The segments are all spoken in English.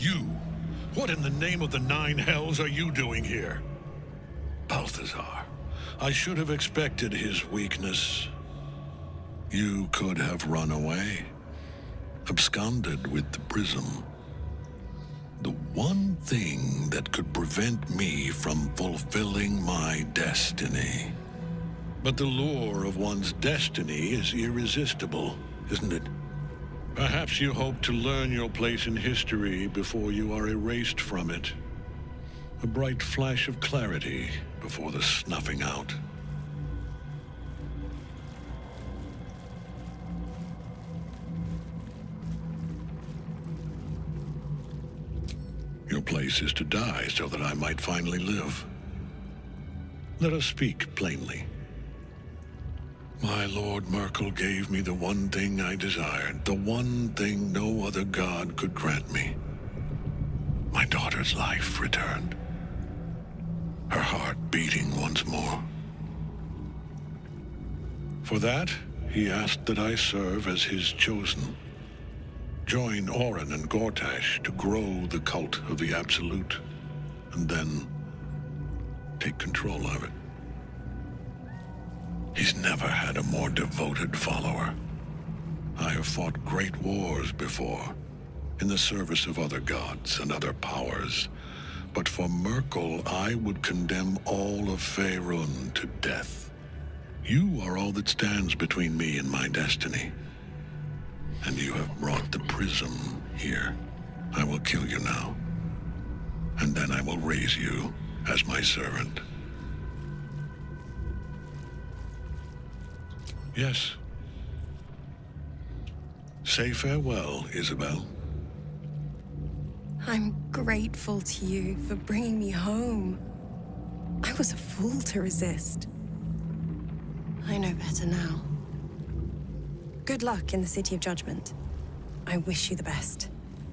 You! What in the name of the nine hells are you doing here? Balthazar, I should have expected his weakness. You could have run away, absconded with the prism. The one thing that could prevent me from fulfilling my destiny. But the lure of one's destiny is irresistible, isn't it? Perhaps you hope to learn your place in history before you are erased from it. A bright flash of clarity before the snuffing out. Your place is to die so that I might finally live. Let us speak plainly. My Lord Merkel gave me the one thing I desired, the one thing no other god could grant me. My daughter's life returned. Her heart beating once more. For that, he asked that I serve as his chosen. Join Orin and Gortash to grow the cult of the Absolute, and then take control of it. He's never had a more devoted follower. I have fought great wars before, in the service of other gods and other powers. But for Merkel, I would condemn all of Faerun to death. You are all that stands between me and my destiny. And you have brought the prism here. I will kill you now. And then I will raise you as my servant. Yes. Say farewell, Isabel. I'm grateful to you for bringing me home. I was a fool to resist. I know better now. Good luck in the City of Judgment. I wish you the best.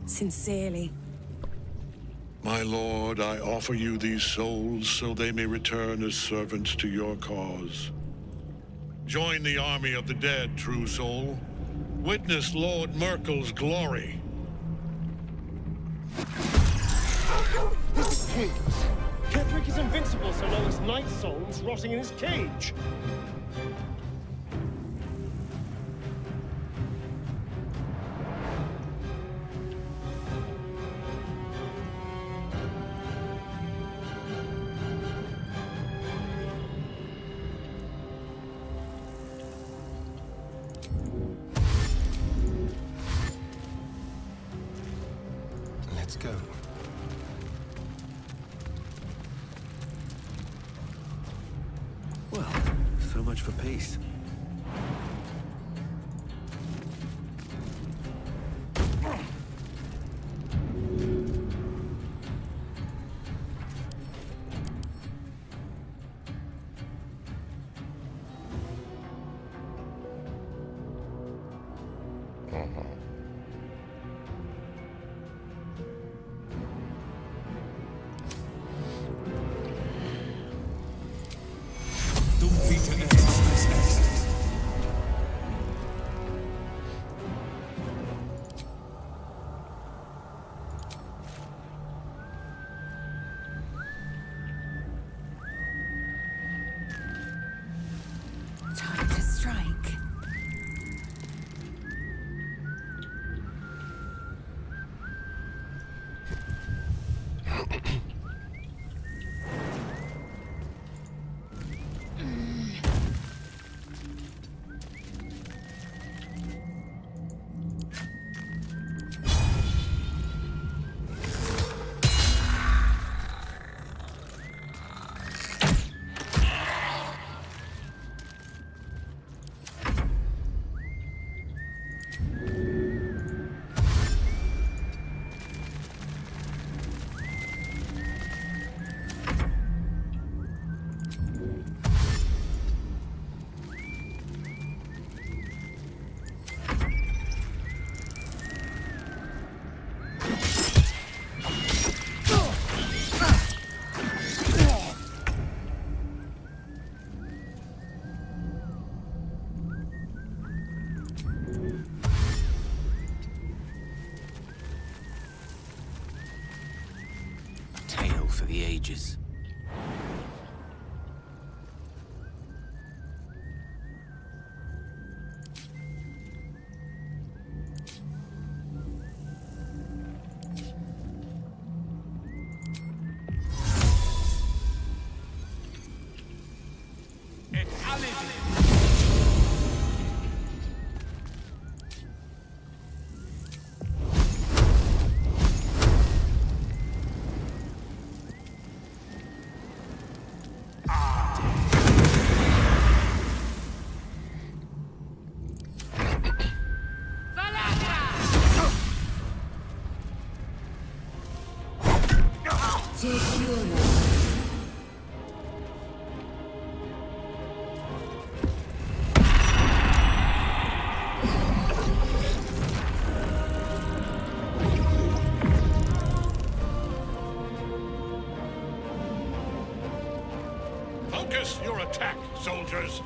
Sincerely. My lord, I offer you these souls so they may return as servants to your cause. Join the army of the dead, true soul. Witness Lord Merkel's glory. This is Hades. Ketherick is invincible so long as Night Soul's rotting in his cage. Let's go. Well, so much for peace. Time to strike. ages. Focus your attack, soldiers!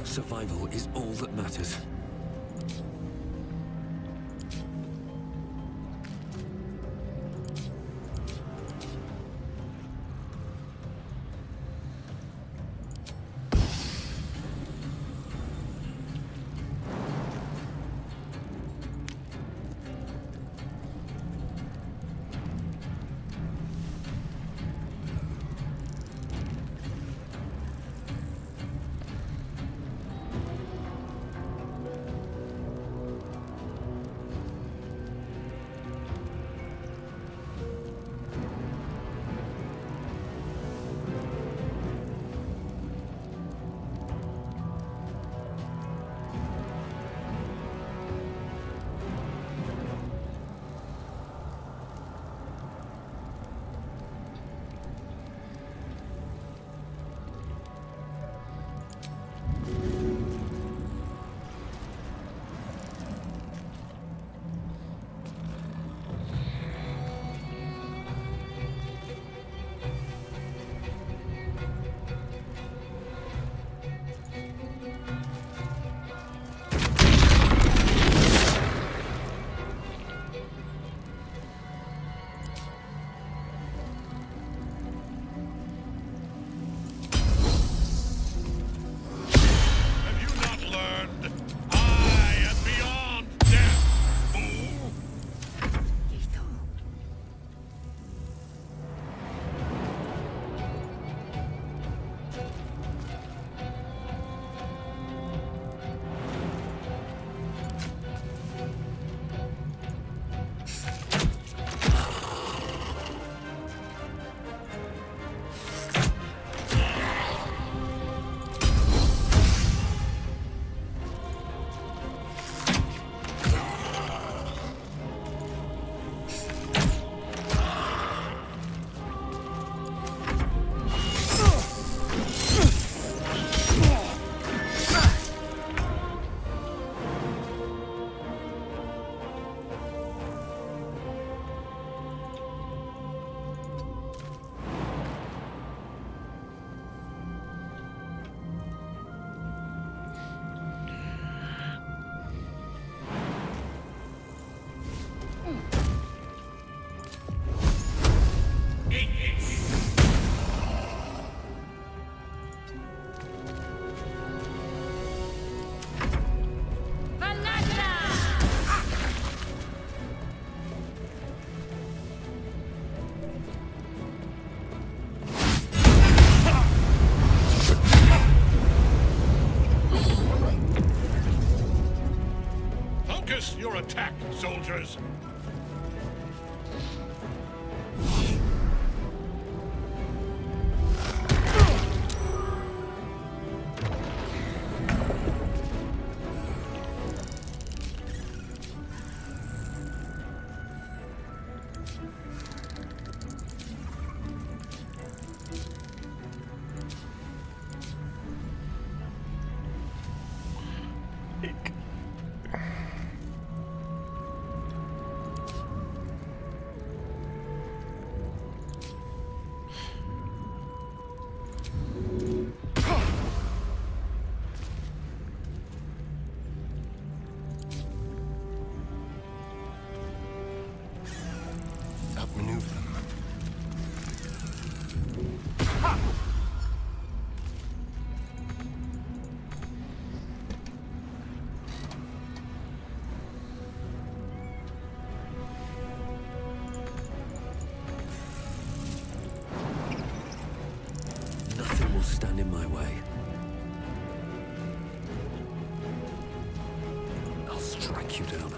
Survival is all that matters. Your attack, soldiers! track you down.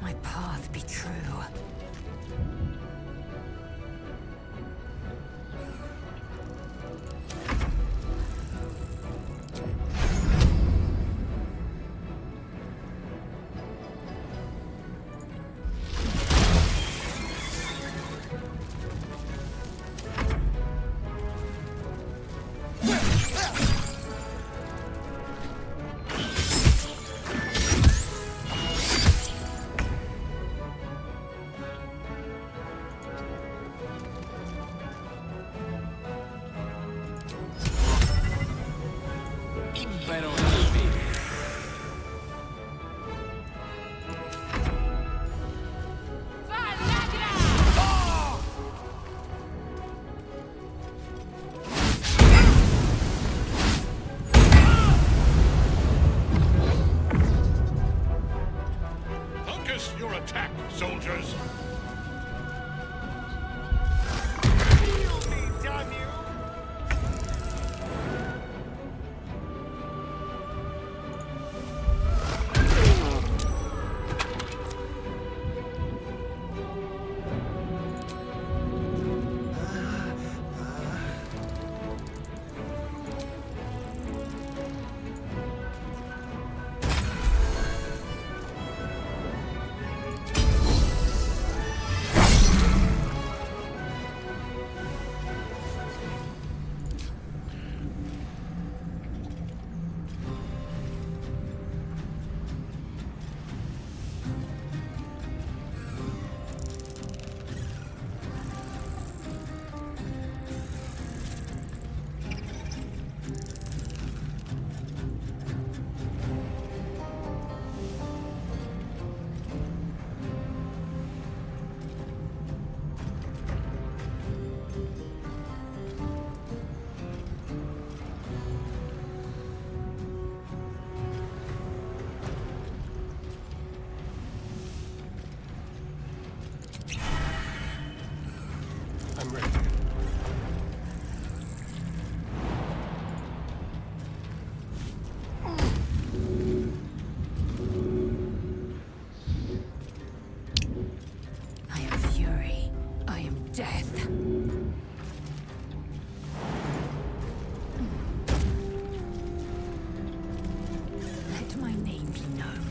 My path be true. Focus your attack, soldiers! Heal me, damn you! I'm ready. I am fury. I am death. Let my name be known.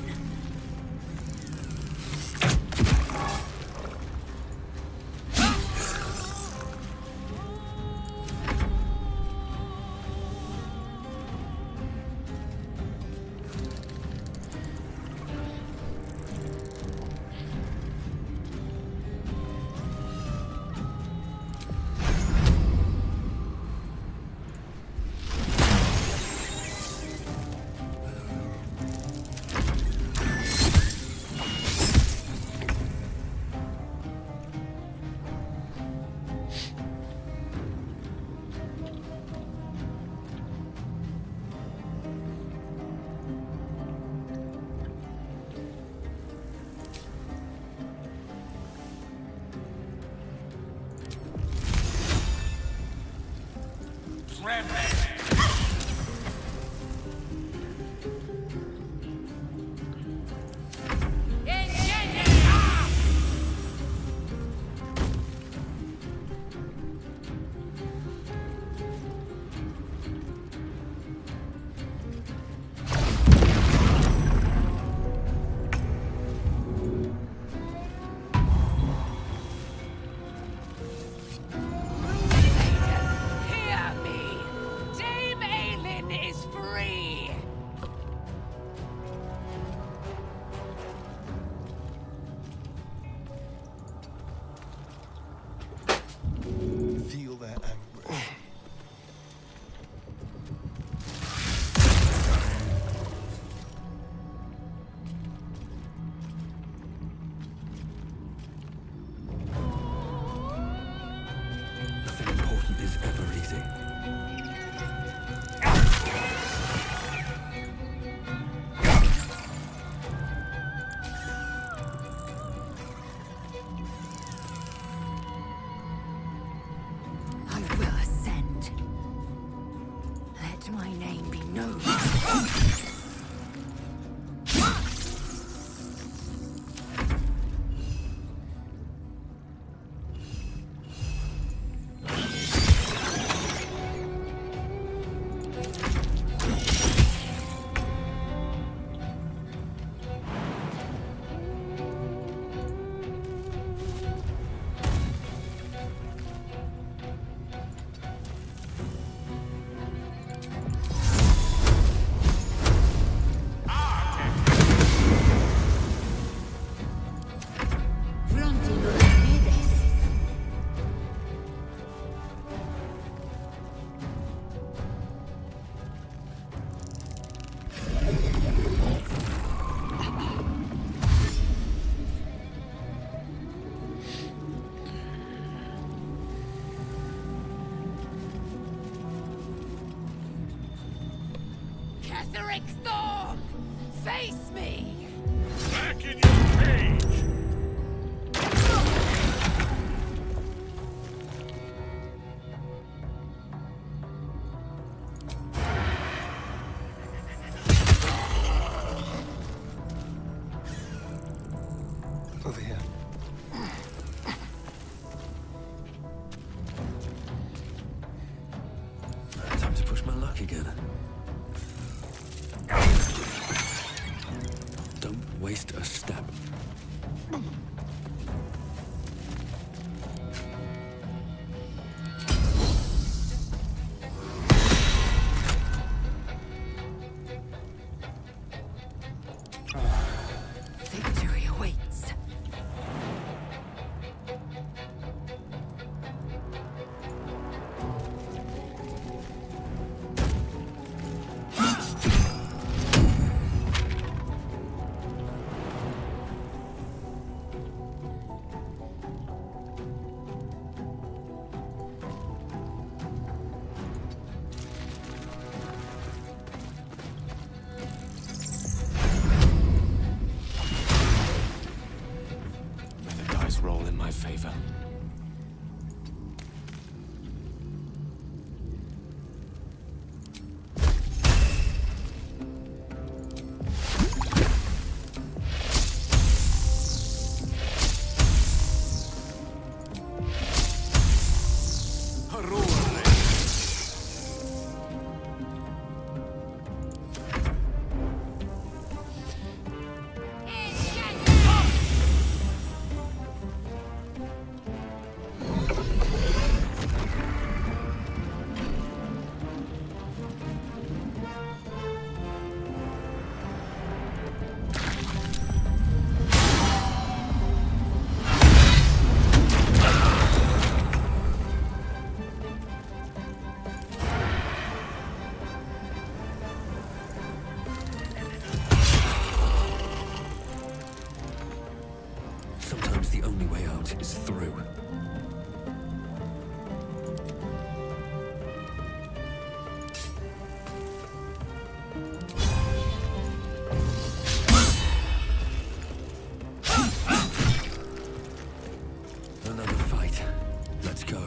know. Face me! Back in your cage! Over here. Time to push my luck again. Don't waste a step. Victory awaits. May the dice roll in my favor. Sometimes the only way out is through. Another fight. Let's go.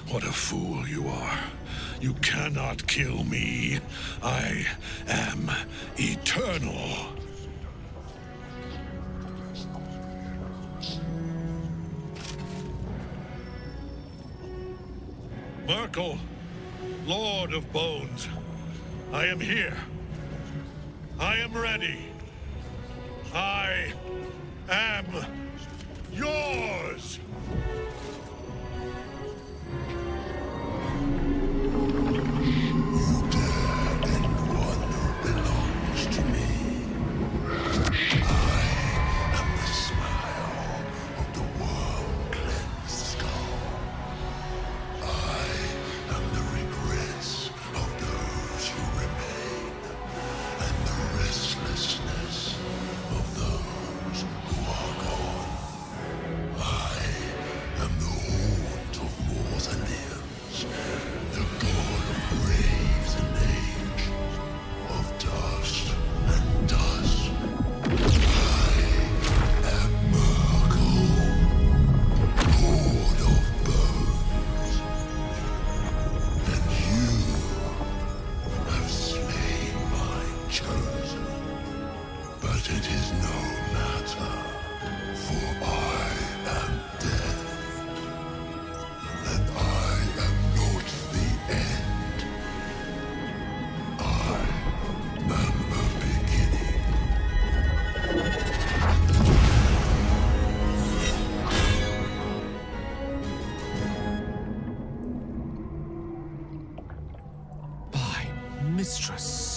What a fool you are. You cannot kill me. I am eternal. Merkel, Lord of Bones, I am here. I am ready. I am yours. Of those who are gone.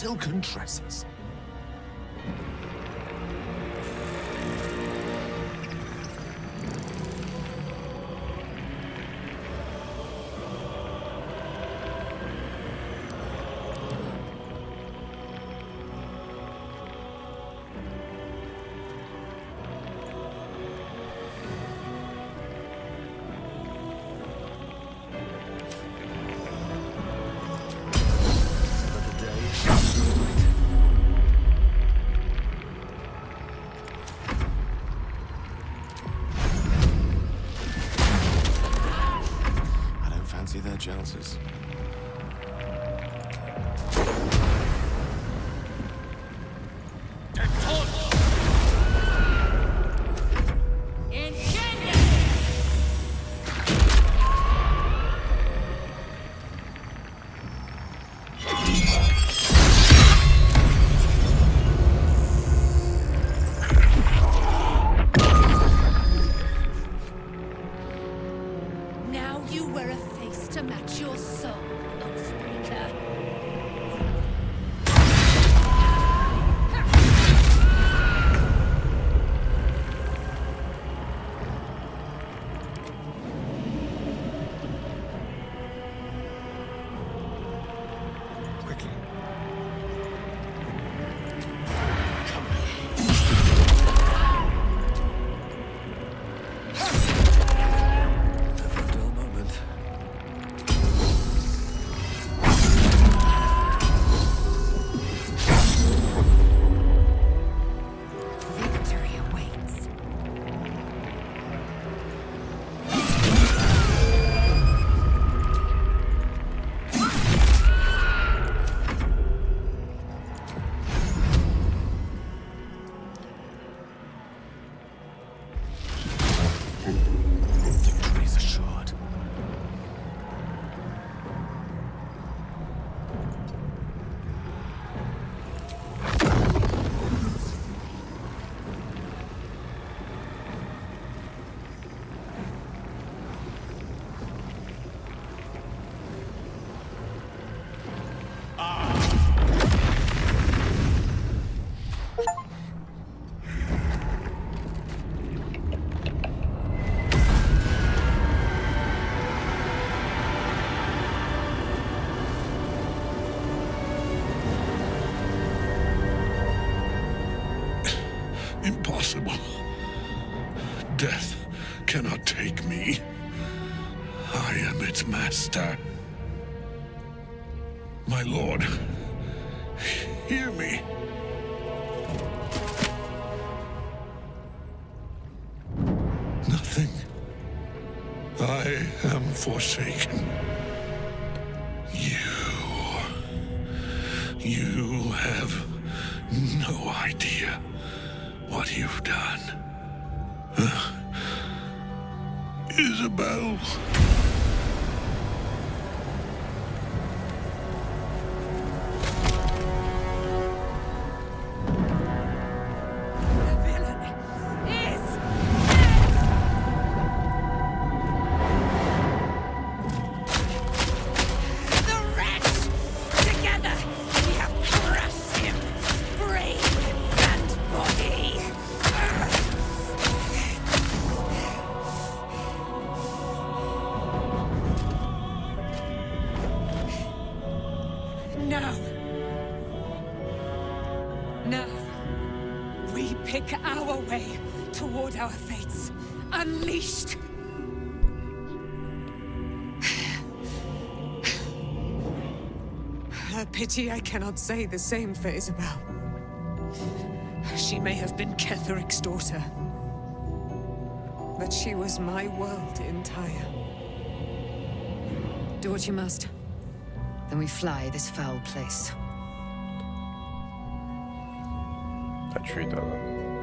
silken tresses. Their chances. Now you wear a face to match your soul, Oathbreaker. Quickly. Never a dull moment. Victory awaits. Victory is assured. Impossible. Death cannot take me. I am its master. My lord, hear me. Nothing. I am forsaken. You have no idea what you've done. Isabel. The villain is the wretch! Together, we have crushed him, brain and body. Now, we pick our way toward our fates, unleashed. A pity I cannot say the same for Isabel. She may have been Ketheric's daughter, but she was my world entire. Do what you must. Then we fly this foul place. A true dollar.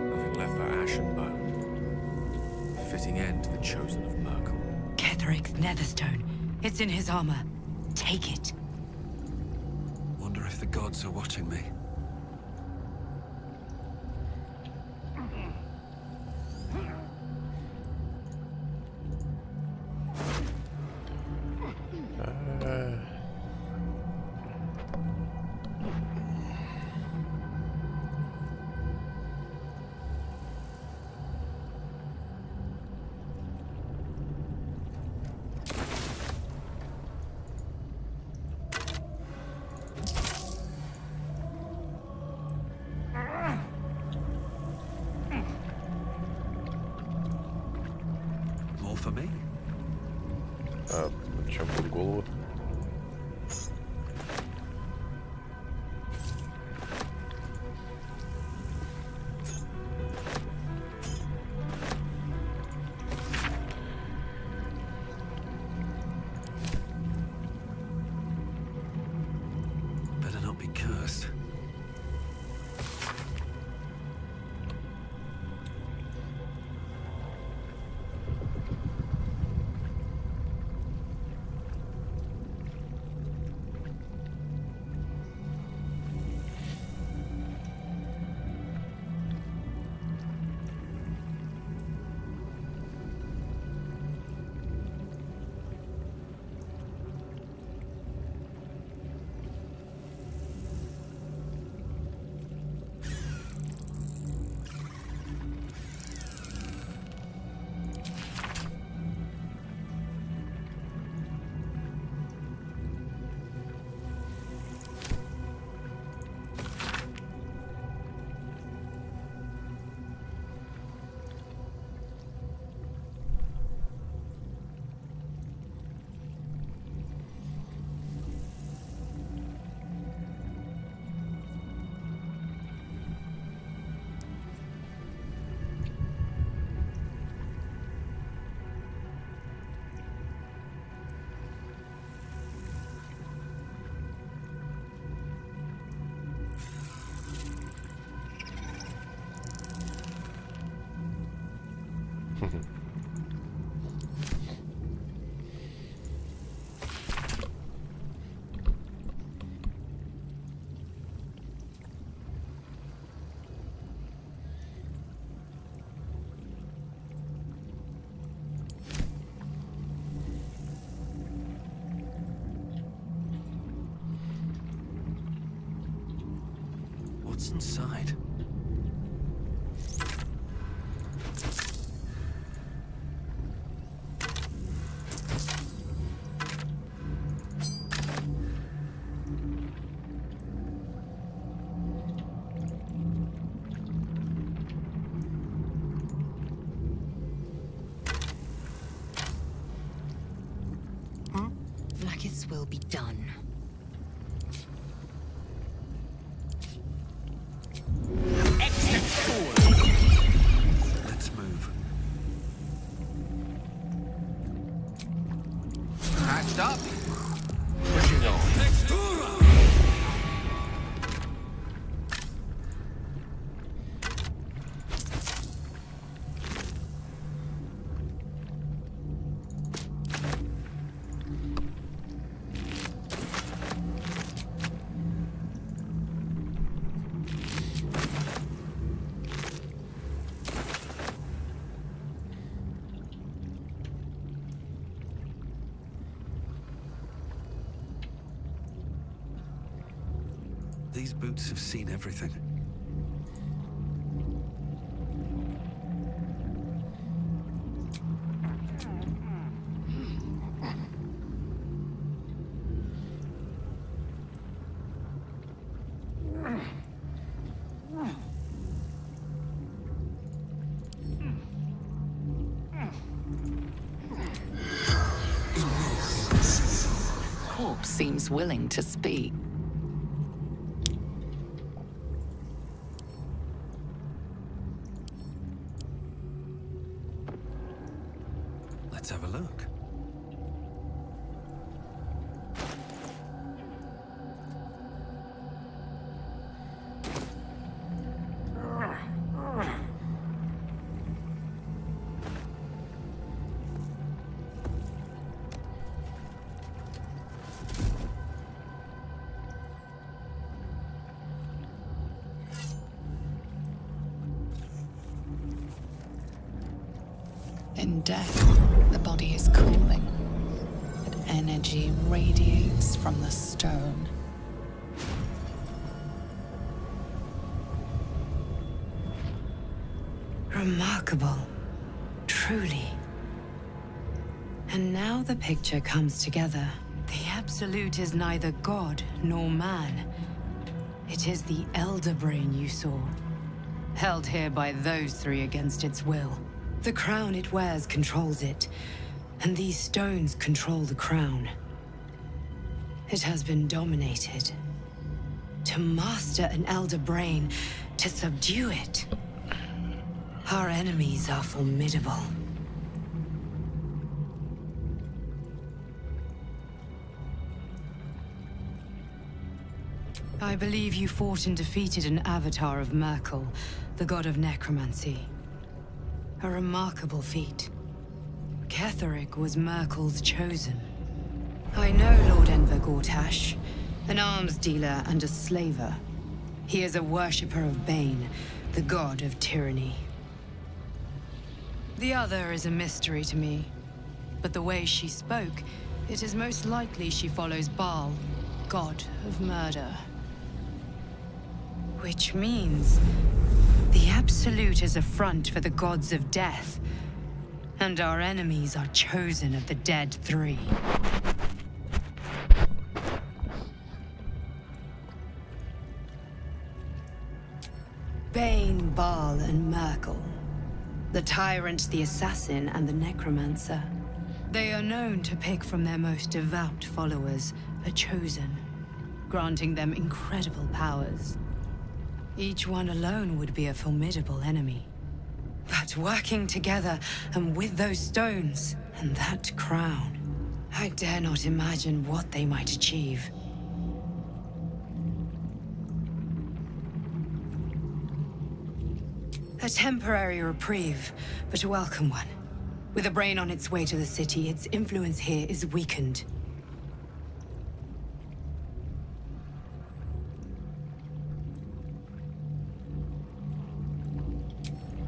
Nothing left but ash and bone. Fitting end to the chosen of Merkel. Ketheric's netherstone. It's in his armor. Take it. Wonder if the gods are watching me. for me. Чем под голову? Better not be cursed. What's inside? Like its will be done. Let's move. Patched up. Pushing on. These boots have seen everything. Corpse seems willing to speak. Let's have a look. In death, the body is cooling, but energy radiates from the stone. Remarkable, truly. And now the picture comes together. The Absolute is neither God nor man. It is the Elder Brain you saw, held here by those three against its will. The crown it wears controls it, and these stones control the crown. It has been dominated. To master an elder brain, to subdue it. Our enemies are formidable. I believe you fought and defeated an avatar of Merkel, the god of necromancy. A remarkable feat. Ketheric was Merkel's chosen. I know Lord Enver Gortash, an arms dealer and a slaver. He is a worshipper of Bane, the god of tyranny. The other is a mystery to me, but the way she spoke, it is most likely she follows Baal, god of murder. Which means the Absolute is a front for the gods of death, and our enemies are chosen of the dead three. Bane, Baal, and Merkel. The tyrant, the assassin, and the necromancer. They are known to pick from their most devout followers a chosen, granting them incredible powers. Each one alone would be a formidable enemy. But working together, and with those stones, and that crown, I dare not imagine what they might achieve. A temporary reprieve, but a welcome one. With a brain on its way to the city, its influence here is weakened.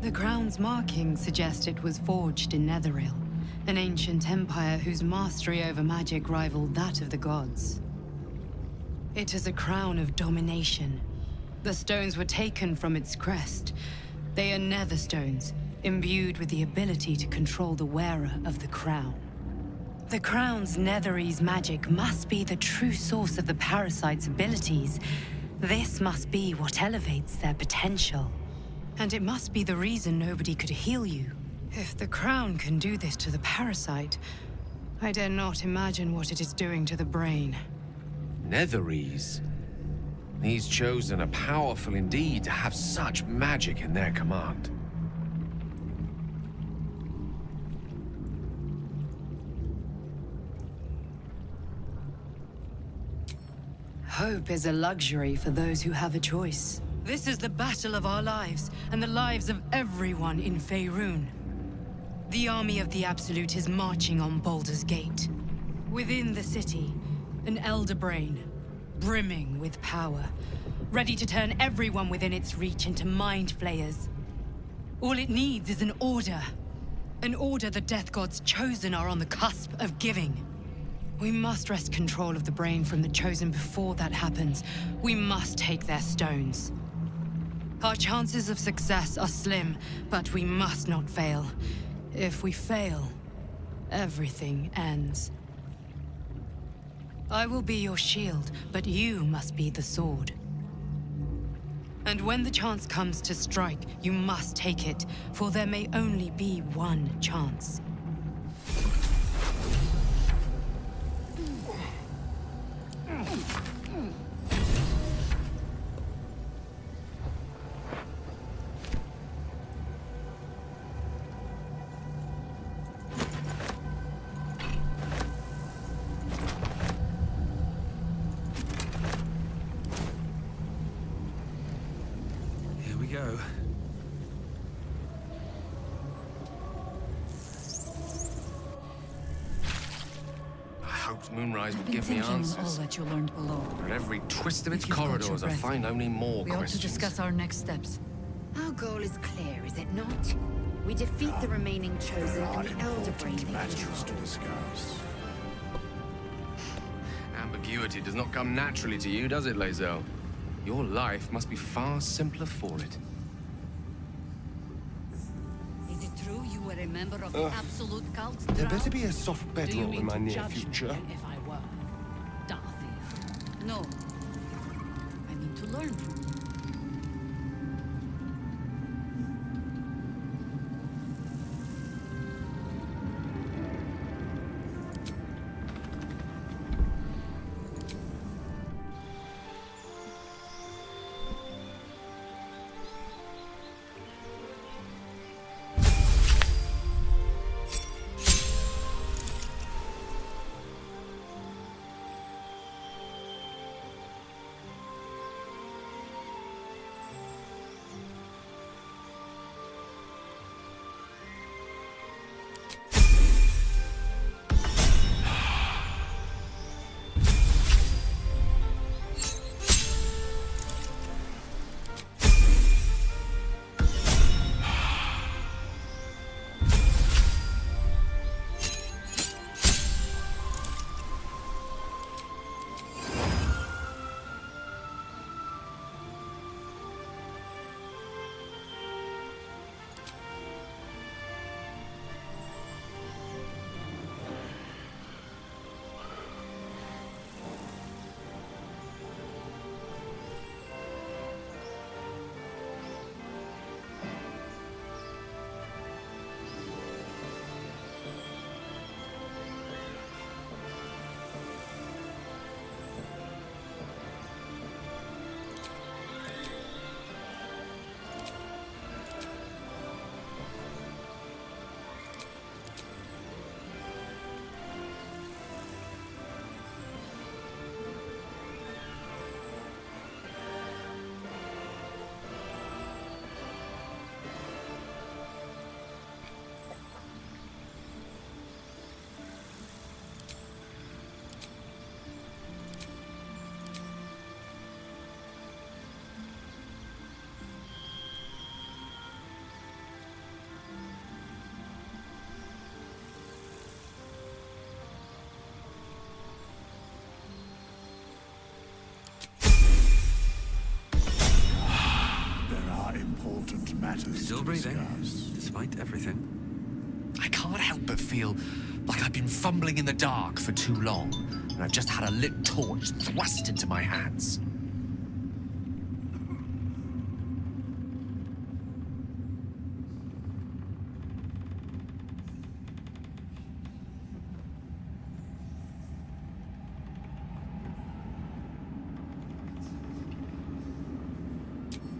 The crown's markings suggest it was forged in Netheril, an ancient empire whose mastery over magic rivaled that of the gods. It is a crown of domination. The stones were taken from its crest. They are nether stones, imbued with the ability to control the wearer of the crown. The crown's Netherese magic must be the true source of the parasite's abilities. This must be what elevates their potential. And it must be the reason nobody could heal you. If the crown can do this to the parasite, I dare not imagine what it is doing to the brain. Netherese? These chosen are powerful indeed to have such magic in their command. Hope is a luxury for those who have a choice. This is the battle of our lives, and the lives of everyone in Faerun. The army of the Absolute is marching on Baldur's Gate. Within the city, an elder brain, brimming with power, ready to turn everyone within its reach into mind flayers. All it needs is an order. An order the Death Gods chosen are on the cusp of giving. We must wrest control of the brain from the chosen before that happens. We must take their stones. Our chances of success are slim, but we must not fail. If we fail, everything ends. I will be your shield, but you must be the sword. And when the chance comes to strike, you must take it, for there may only be one chance. Go. I hoped Moonrise would give me all answers. that you learned below. But at every twist of its If you've got your corridors, I breath, find only more We ought to questions. discuss our next steps. Our goal is clear, is it not? We defeat the remaining chosen and the elder brain they control. Ambiguity does not come naturally to you, does it, Lae'zel? Your life must be far simpler for it. Is it true you were a member of the Absolute Cult? There Drow? better be a soft Do you bedroll mean in my to near judge me future. if I were Darthiel? No. I mean to learn from you. Still breathing, despite everything. I can't help but feel like I've been fumbling in the dark for too long, and I've just had a lit torch thrust into my hands.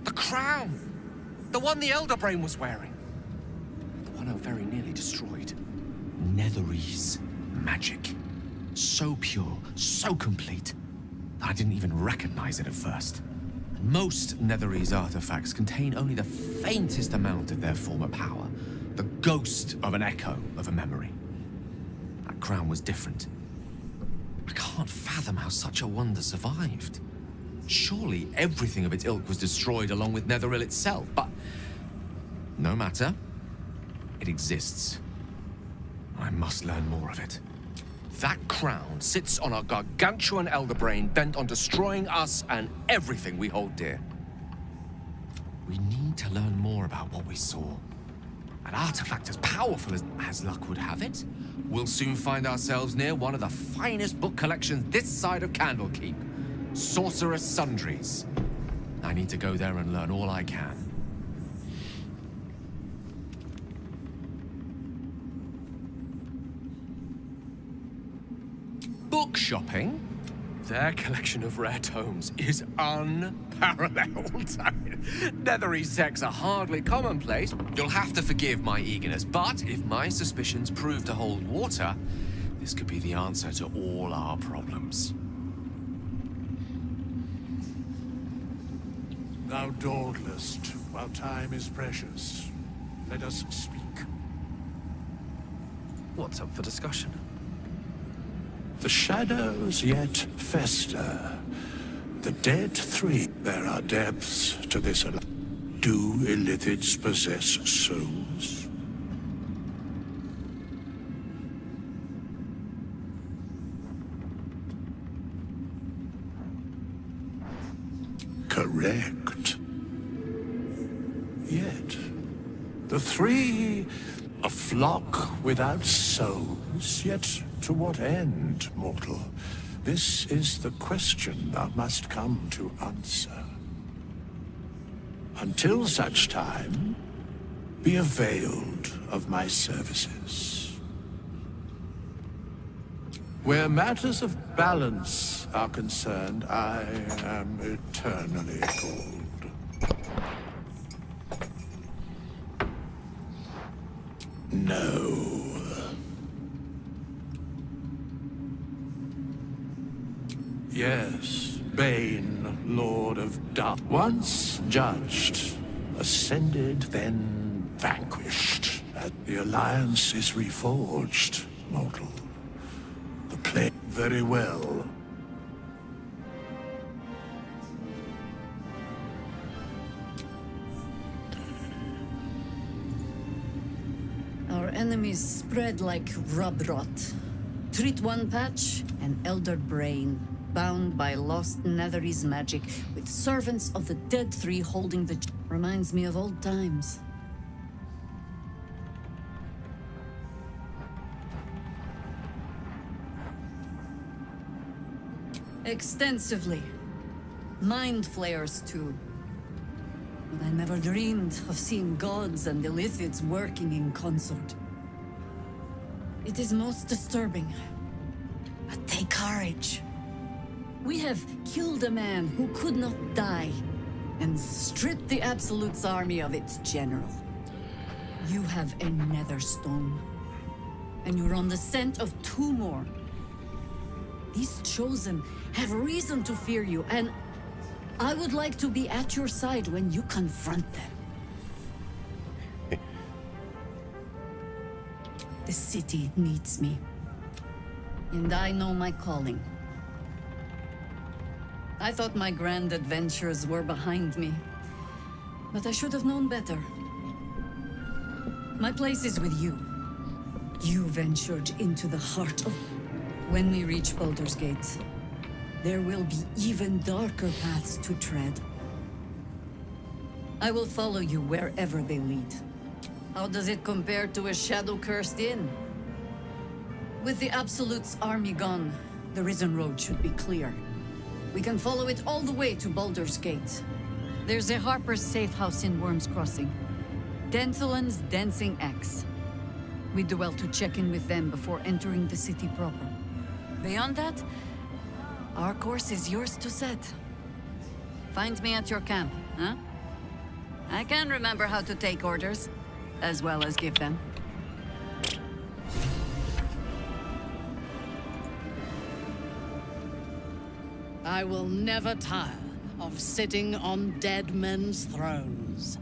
The crown! The one the Elder Brain was wearing. The one I very nearly destroyed. Netherese magic. So pure, so complete, that I didn't even recognize it at first. Most Netherese artifacts contain only the faintest amount of their former power, the ghost of an echo of a memory. That crown was different. I can't fathom how such a wonder survived. Surely everything of its ilk was destroyed along with Netheril itself, but no matter. It exists. I must learn more of it. That crown sits on a gargantuan elder brain bent on destroying us and everything we hold dear. We need to learn more about what we saw. An artifact as powerful as luck would have it, we'll soon find ourselves near one of the finest book collections this side of Candlekeep. Sorcerous Sundries. I need to go there and learn all I can. Book shopping? Their collection of rare tomes is unparalleled. Netherese texts are hardly commonplace. You'll have to forgive my eagerness, but if my suspicions prove to hold water, this could be the answer to all our problems. Thou dawdlest, while time is precious. Let us speak. What's up for discussion? The shadows yet fester. The dead three. There are depths to this. Do illithids possess souls? Correct. Yet, the three, a flock without souls, yet to what end, mortal? This is the question thou must come to answer. Until such time, be availed of my services. Where matters of balance are concerned, I am eternally cold. No. Yes, Bane, Lord of Dark. Once judged, ascended, then vanquished. The alliance is reforged, mortal. The play very well. Our enemies spread like rub rot. Treat one patch, an elder brain, bound by lost Netherese magic, with servants of the dead three holding the... Reminds me of old times. Extensively. Mind flayers, too. But I never dreamed of seeing gods and illithids working in consort. It is most disturbing. But take courage. We have killed a man who could not die, and stripped the Absolute's army of its general. You have a nether stone, and you're on the scent of two more. These chosen have reason to fear you, and I would like to be at your side when you confront them. The city needs me, and I know my calling. I thought my grand adventures were behind me, but I should have known better. My place is with you. You ventured into the heart of... When we reach Baldur's Gate, there will be even darker paths to tread. I will follow you wherever they lead. How does it compare to a shadow-cursed inn? With the Absolute's army gone, the Risen Road should be clear. We can follow it all the way to Baldur's Gate. There's a Harper's safe house in Worm's Crossing. Denthelan's Dancing Axe. We do well to check in with them before entering the city proper. Beyond that, our course is yours to set. Find me at your camp, huh? I can remember how to take orders, as well as give them. I will never tire of sitting on dead men's thrones.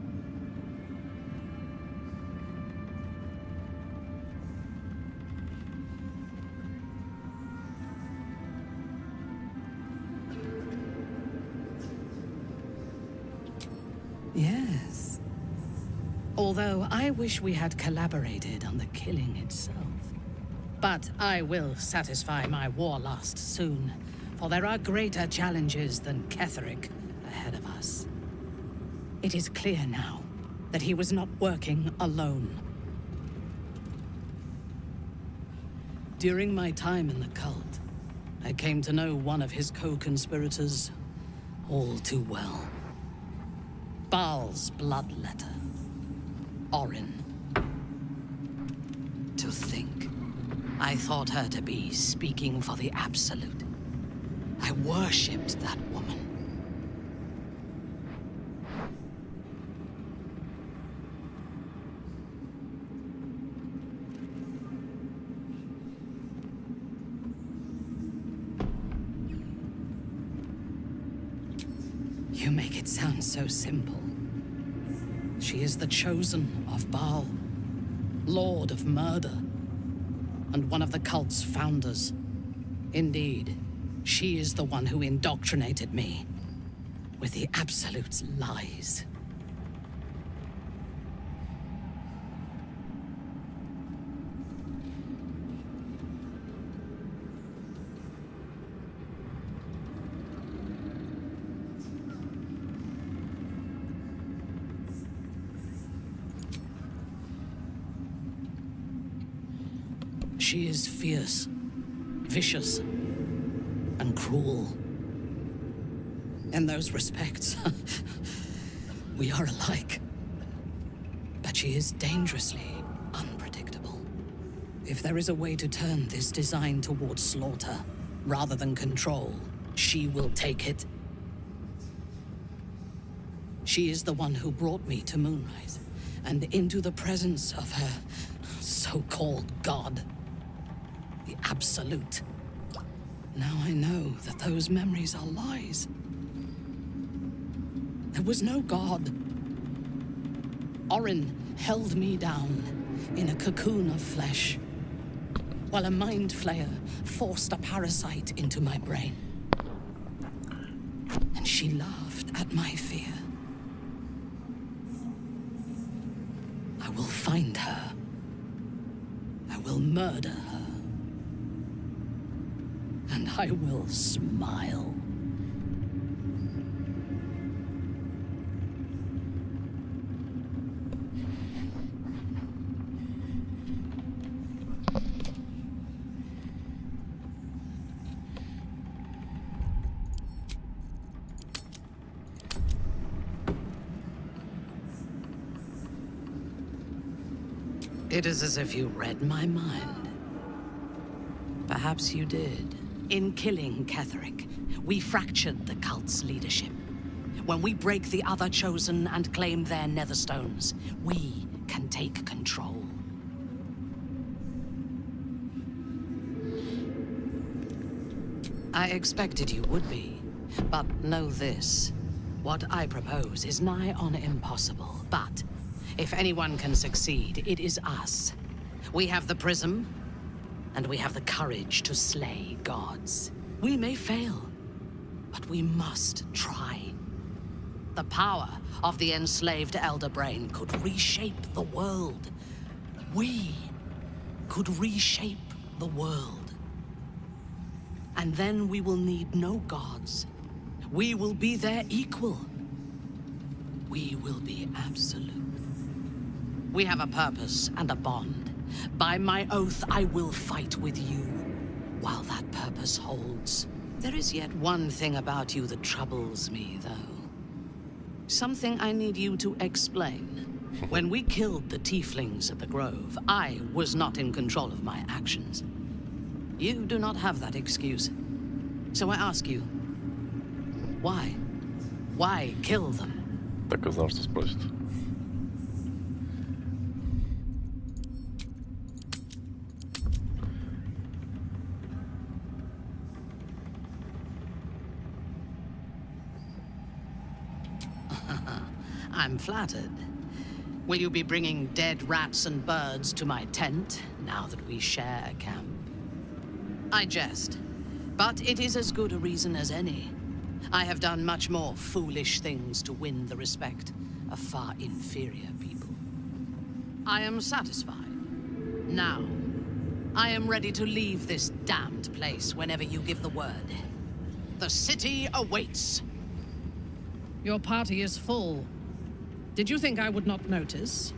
Yes. Although I wish we had collaborated on the killing itself. But I will satisfy my war lust soon, for there are greater challenges than Ketheric ahead of us. It is clear now that he was not working alone. During my time in the cult, I came to know one of his co-conspirators all too well. Baal's bloodletter, Orin. To think, I thought her to be speaking for the Absolute. I worshipped that woman. You make it sound so simple. She is the chosen of Baal, Lord of Murder, and one of the cult's founders. Indeed, she is the one who indoctrinated me with the Absolute's lies. She is fierce, vicious, and cruel. In those respects, we are alike. But she is dangerously unpredictable. If there is a way to turn this design towards slaughter, rather than control, she will take it. She is the one who brought me to Moonrise, and into the presence of her so-called god. The Absolute. Now I know that those memories are lies. There was no god. Orin held me down in a cocoon of flesh, while a mind flayer forced a parasite into my brain. And she laughed at my fear. I will find her. I will murder her. And I will smile. It is as if you read my mind. Perhaps you did. In killing Ketheric, we fractured the cult's leadership. When we break the other chosen and claim their netherstones, we can take control. I expected you would be, but know this. What I propose is nigh on impossible, but if anyone can succeed, it is us. We have the prism, and we have the courage to slay gods. We may fail, but we must try. The power of the enslaved Elder Brain could reshape the world. We could reshape the world. And then we will need no gods. We will be their equal. we will be absolute. We have a purpose and a bond. By my oath, I will fight with you while that purpose holds. There is yet one thing about you that troubles me, though. Something I need you to explain. When we killed the tieflings at the Grove, I was not in control of my actions. You do not have that excuse. So I ask you, why? Why kill them? Так и знал, что спросит. I'm flattered. Will you be bringing dead rats and birds to my tent, now that we share a camp? I jest, but it is as good a reason as any. I have done much more foolish things to win the respect of far inferior people. I am satisfied. Now, I am ready to leave this damned place whenever you give the word. The city awaits. Your party is full. Did you think I would not notice?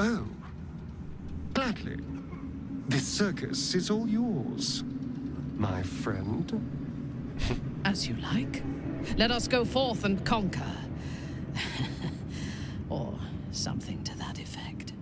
Oh, gladly. This circus is all yours, my friend. As you like. Let us go forth and conquer. Or something to that effect.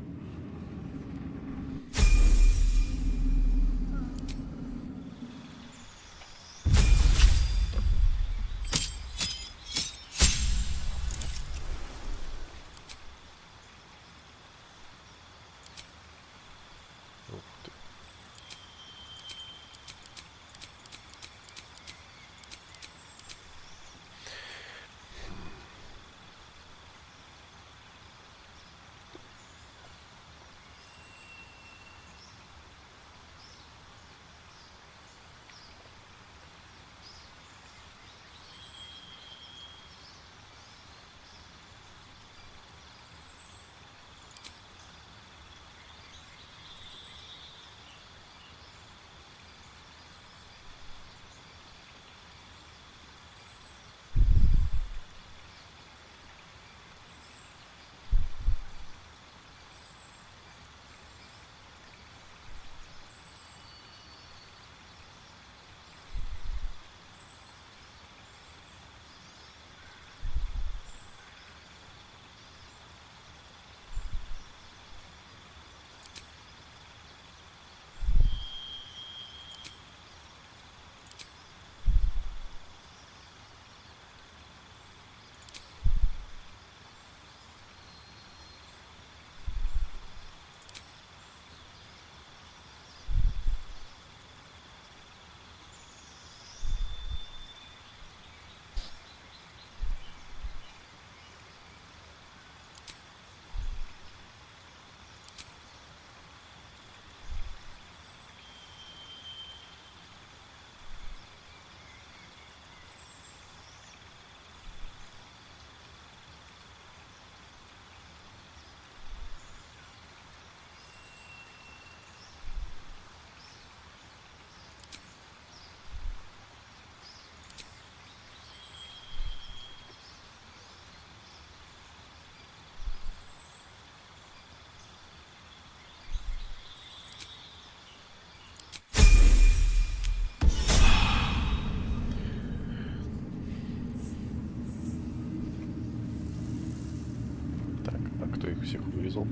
Кто их всех вырезал?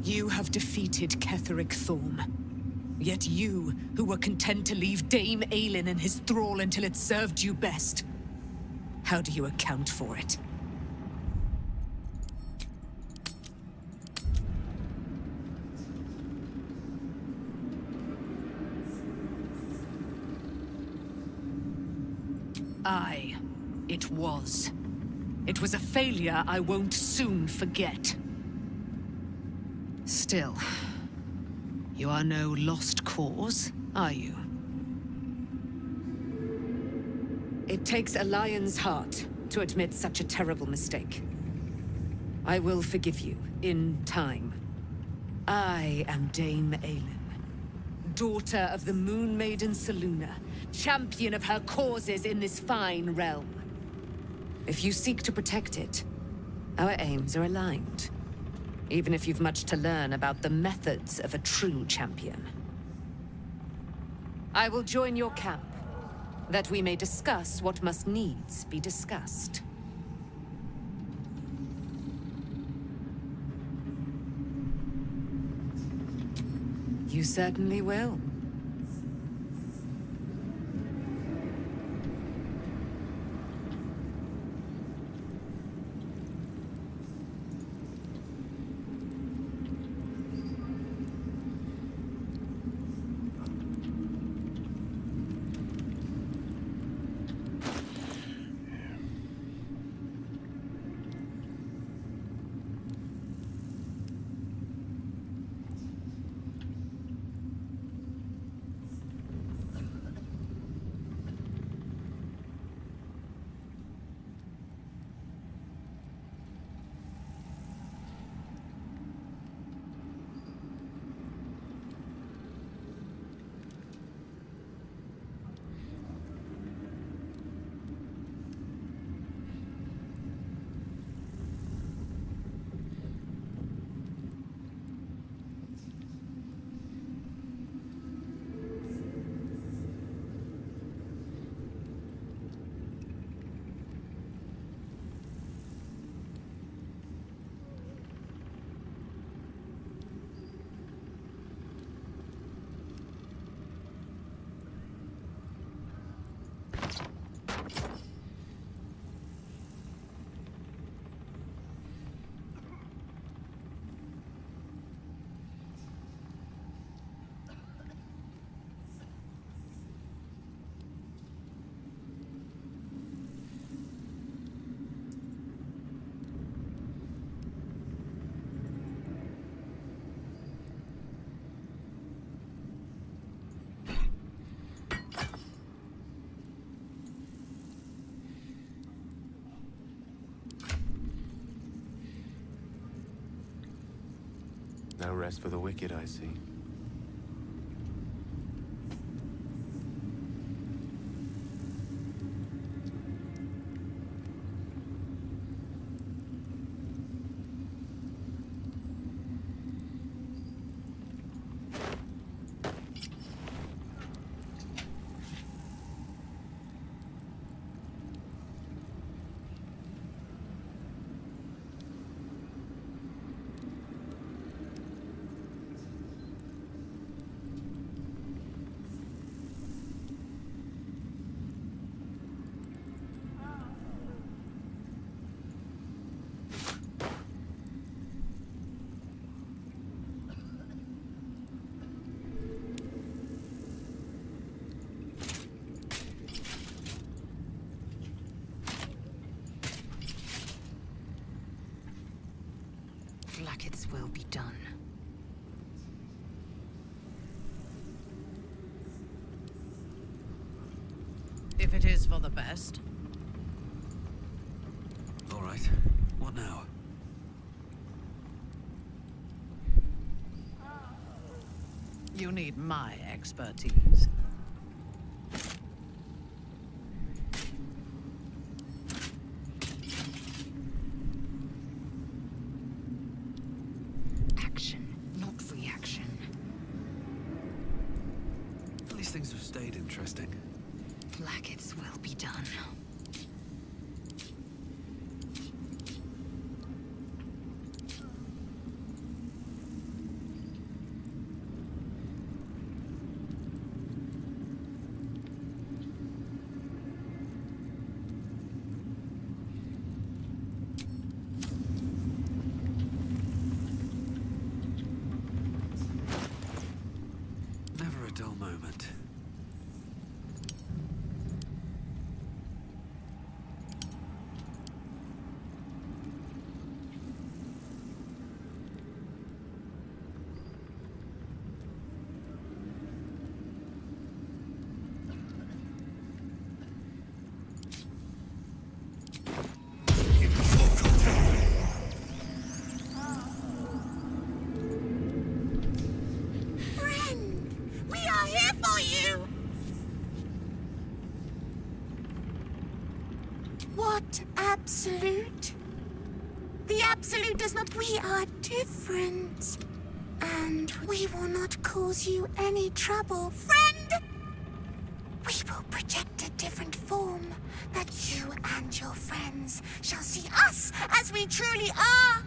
You have defeated Ketheric Thorm. Yet you, who were content to leave Dame Aelin in his thrall until it served you best. How do you account for it? Aye, it was. It was a failure I won't soon forget. Still, You are no lost cause, are you? It takes a lion's heart to admit such a terrible mistake. I will forgive you, in time. I am Dame Aelin, daughter of the Moon Maiden Selûne, champion of her causes in this fine realm. If you seek to protect it, our aims are aligned. Even if you've much to learn about the methods of a true champion. I will join your camp, that we may discuss what must needs be discussed. You certainly will. No rest for the wicked, I see. Blackets will be done. If it is for the best. All right. What now? You need my expertise. Action, not reaction. At least things have stayed interesting. Blackets will be done. Never a dull moment. What absolute? The absolute does not. We are different. And we will not cause you any trouble, friend! We will project a different form that you and your friends shall see us as we truly are.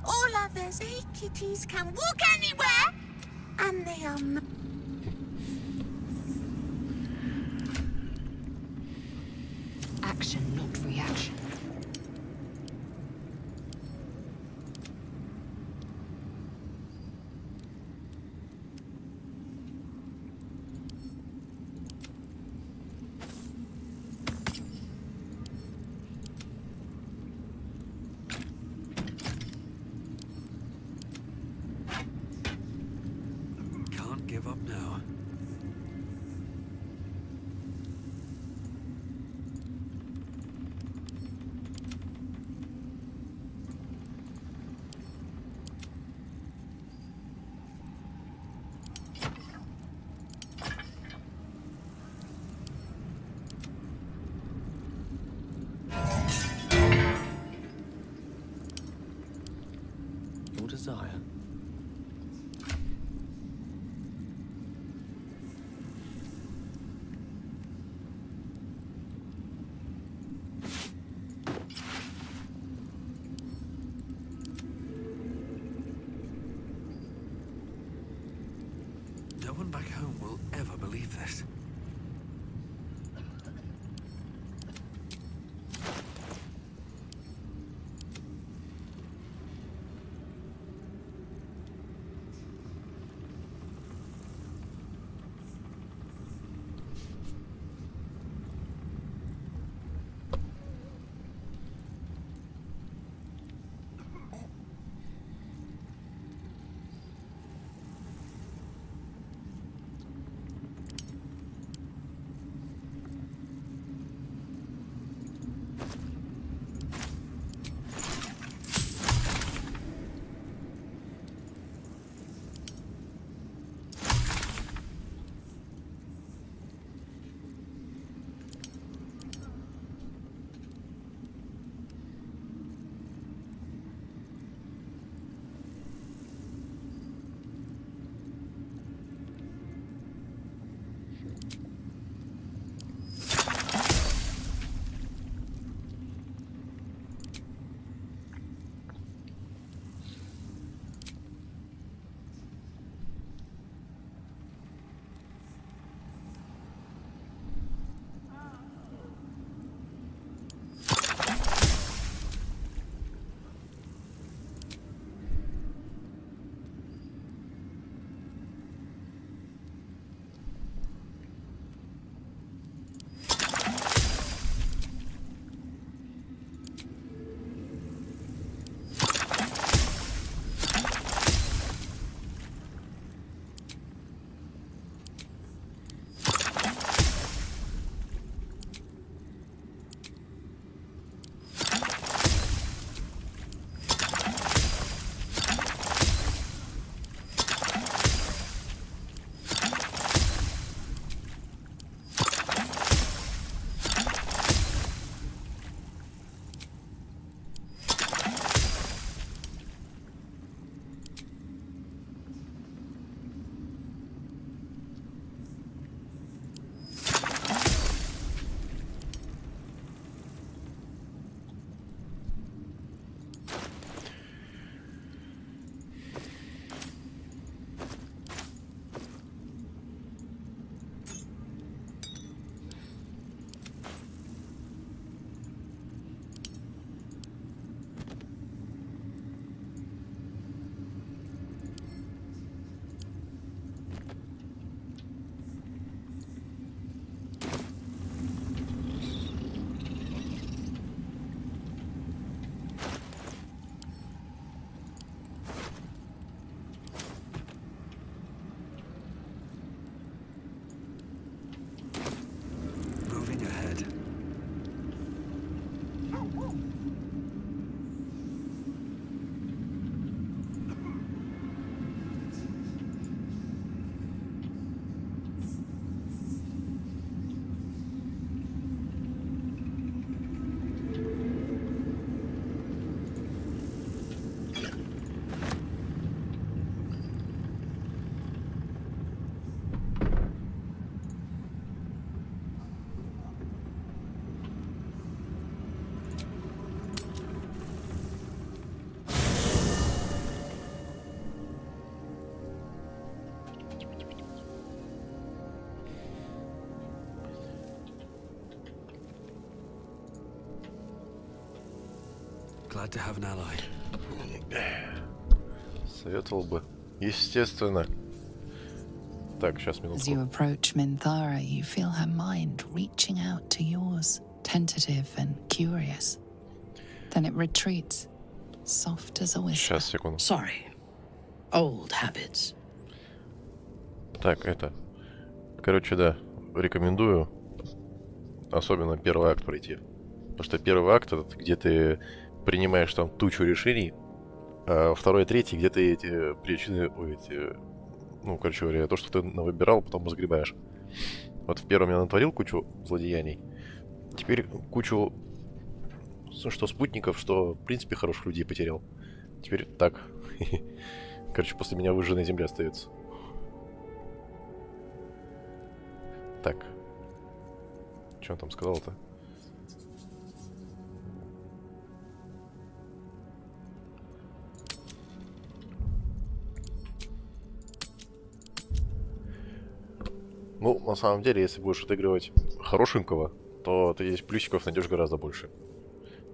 All others, they kitties can walk anywhere, and they are. Action, not reaction. Can't give up now. Your desire. No one back home will ever believe this. Glad to have an ally. Советовал бы. Естественно. Так, сейчас As минутку. you approach Minthara, you feel her mind reaching out to yours, tentative and curious. Then it retreats, soft as a whisper. Сейчас, секунду. Sorry. Old habits. Так, это... Короче, да, рекомендую особенно первый акт пройти. Потому что первый акт, это где ты принимаешь там тучу решений, а второй и третий, где ты эти причины, ну, короче говоря, то, что ты навыбирал, потом разгребаешь. Вот в первом я натворил кучу злодеяний, теперь кучу, что спутников, что, в принципе, хороших людей потерял. Теперь так. Короче, после меня выжженная земля остается. Так. Что он там сказал-то? Ну, на самом деле, если будешь отыгрывать хорошенького, то ты здесь плюсиков найдешь гораздо больше.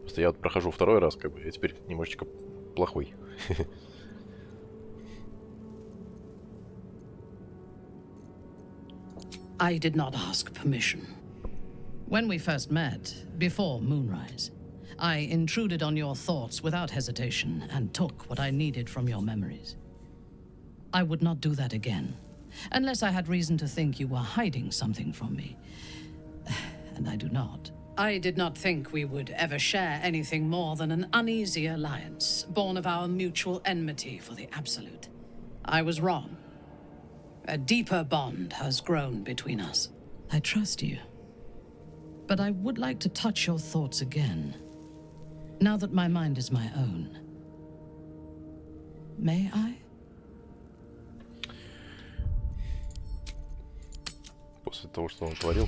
Просто я вот прохожу второй раз, как бы, я теперь немножечко плохой. I did not ask permission. When we first met, before moonrise, I intruded on your thoughts without hesitation and took what I needed from your memories. I would not do that again, unless I had reason to think you were hiding something from me. And I do not. I did not think we would ever share anything more than an uneasy alliance, born of our mutual enmity for the Absolute. I was wrong. A deeper bond has grown between us. I trust you. But I would like to touch your thoughts again, now that my mind is my own. May I? После того, что он творил.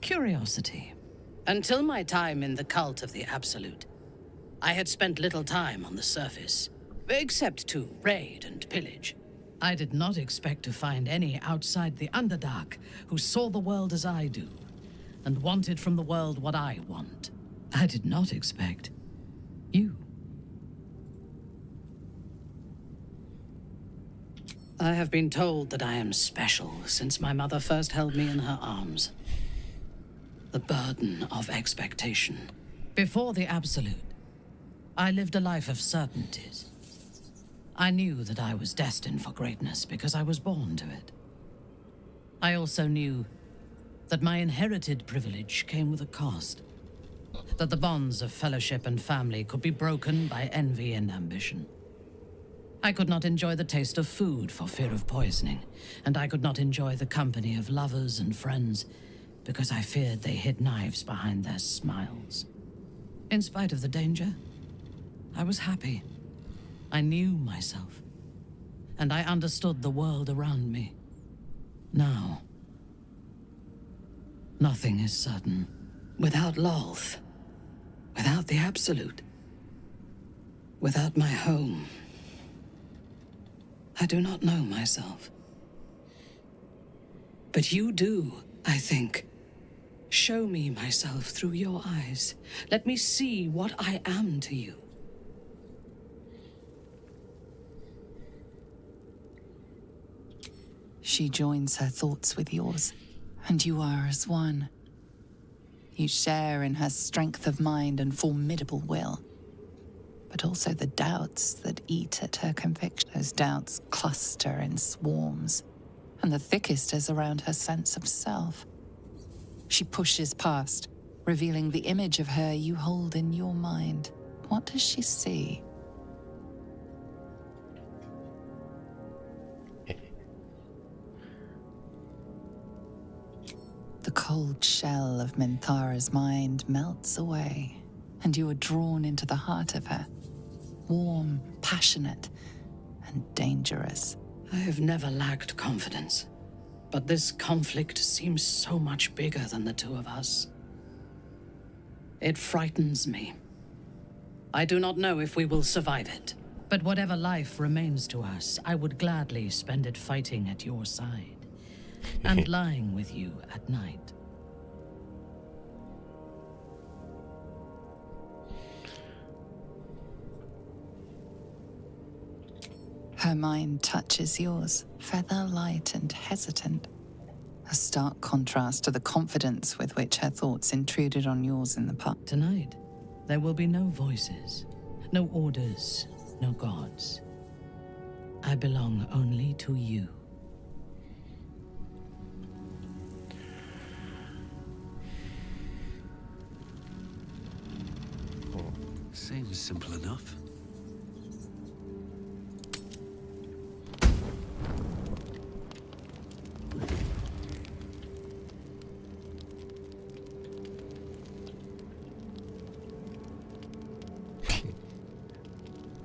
Curiosity. Until my time in the cult of the Absolute, I had spent little time on the surface, except to raid and pillage. I did not expect to find any outside the Underdark who saw the world as I do, and wanted from the world what I want. I did not expect you. I have been told that I am special since my mother first held me in her arms. The burden of expectation. Before the Absolute, I lived a life of certainties. I knew that I was destined for greatness because I was born to it. I also knew that my inherited privilege came with a cost. That the bonds of fellowship and family could be broken by envy and ambition. I could not enjoy the taste of food for fear of poisoning, and I could not enjoy the company of lovers and friends because I feared they hid knives behind their smiles. In spite of the danger, I was happy. I knew myself, and I understood the world around me. Now, nothing is certain. Without Lolth, without the Absolute, without my home, I do not know myself. But you do, I think. Show me myself through your eyes. Let me see what I am to you. She joins her thoughts with yours, and you are as one. You share in her strength of mind and formidable will, but also the doubts that eat at her conviction. Those doubts cluster in swarms, and the thickest is around her sense of self. She pushes past, revealing the image of her you hold in your mind. What does she see? The cold shell of Minthara's mind melts away, and you are drawn into the heart of her. Warm, passionate, and dangerous. I have never lacked confidence, but this conflict seems so much bigger than the two of us. It frightens me. I do not know if we will survive it. But whatever life remains to us, I would gladly spend it fighting at your side and lying with you at night. Her mind touches yours, feather light and hesitant. A stark contrast to the confidence with which her thoughts intruded on yours in the past. Tonight, there will be no voices, no orders, no gods. I belong only to you. Seems simple enough.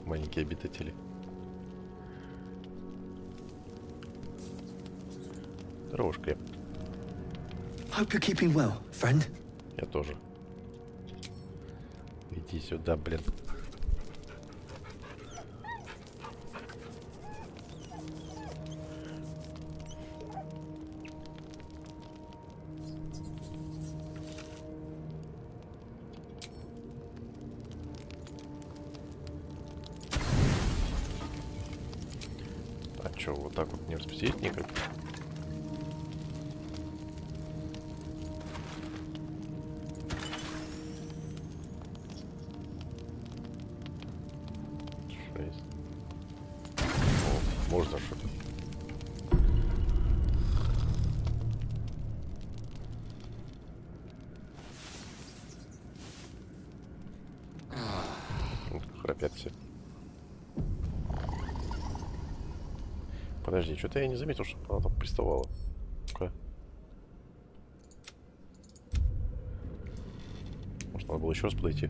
Маленькие обитатели. Здорово, Шкреп. Hope you're keeping well, friend. Я тоже. Иди сюда, блин. А чё, вот так вот не распределить никак? Можно что-то. Храпят все. Подожди, что-то я не заметил, что она там приставала. Ну-ка. Может, надо было еще раз подойти.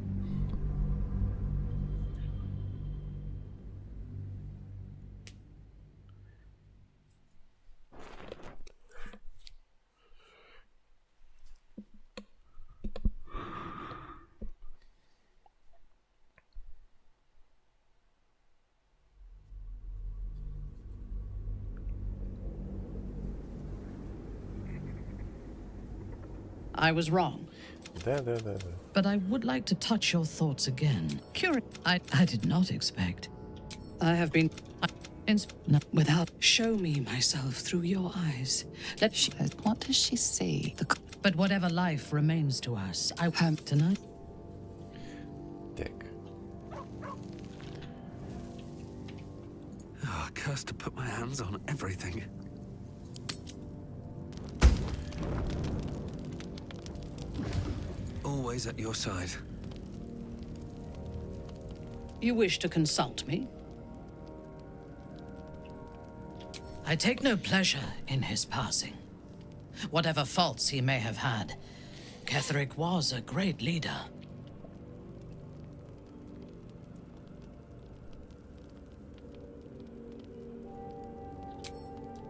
I was wrong. Да. But I would like to touch your thoughts again. I did not expect. I have been... without... Show me myself through your eyes. What does she see? But whatever life remains to us, I have tonight. Так. Oh, cursed to put my hands on everything. Always at your side. You wish to consult me? I take no pleasure in his passing. Whatever faults he may have had, Ketheric was a great leader.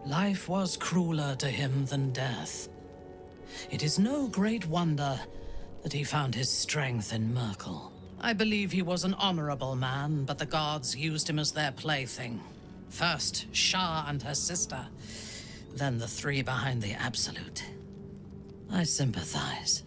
Life was crueler to him than death. It is no great wonder that he found his strength in Merkel. I believe he was an honorable man, but the gods used him as their plaything. First, Shah and her sister, then the three behind the Absolute. I sympathize.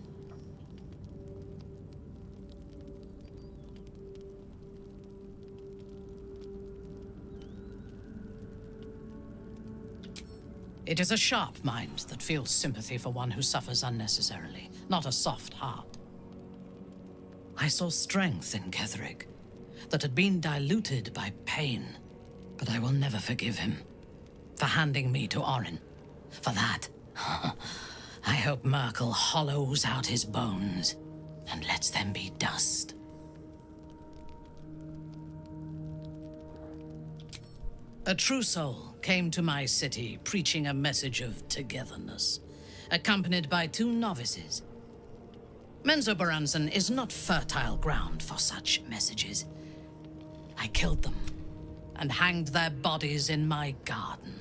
It is a sharp mind that feels sympathy for one who suffers unnecessarily, not a soft heart. I saw strength in Ketheric that had been diluted by pain, but I will never forgive him for handing me to Orin. For that, I hope Merkel hollows out his bones and lets them be dust. A true soul came to my city preaching a message of togetherness, accompanied by 2 novices. Menzoberranzan is not fertile ground for such messages. I killed them and hanged their bodies in my garden.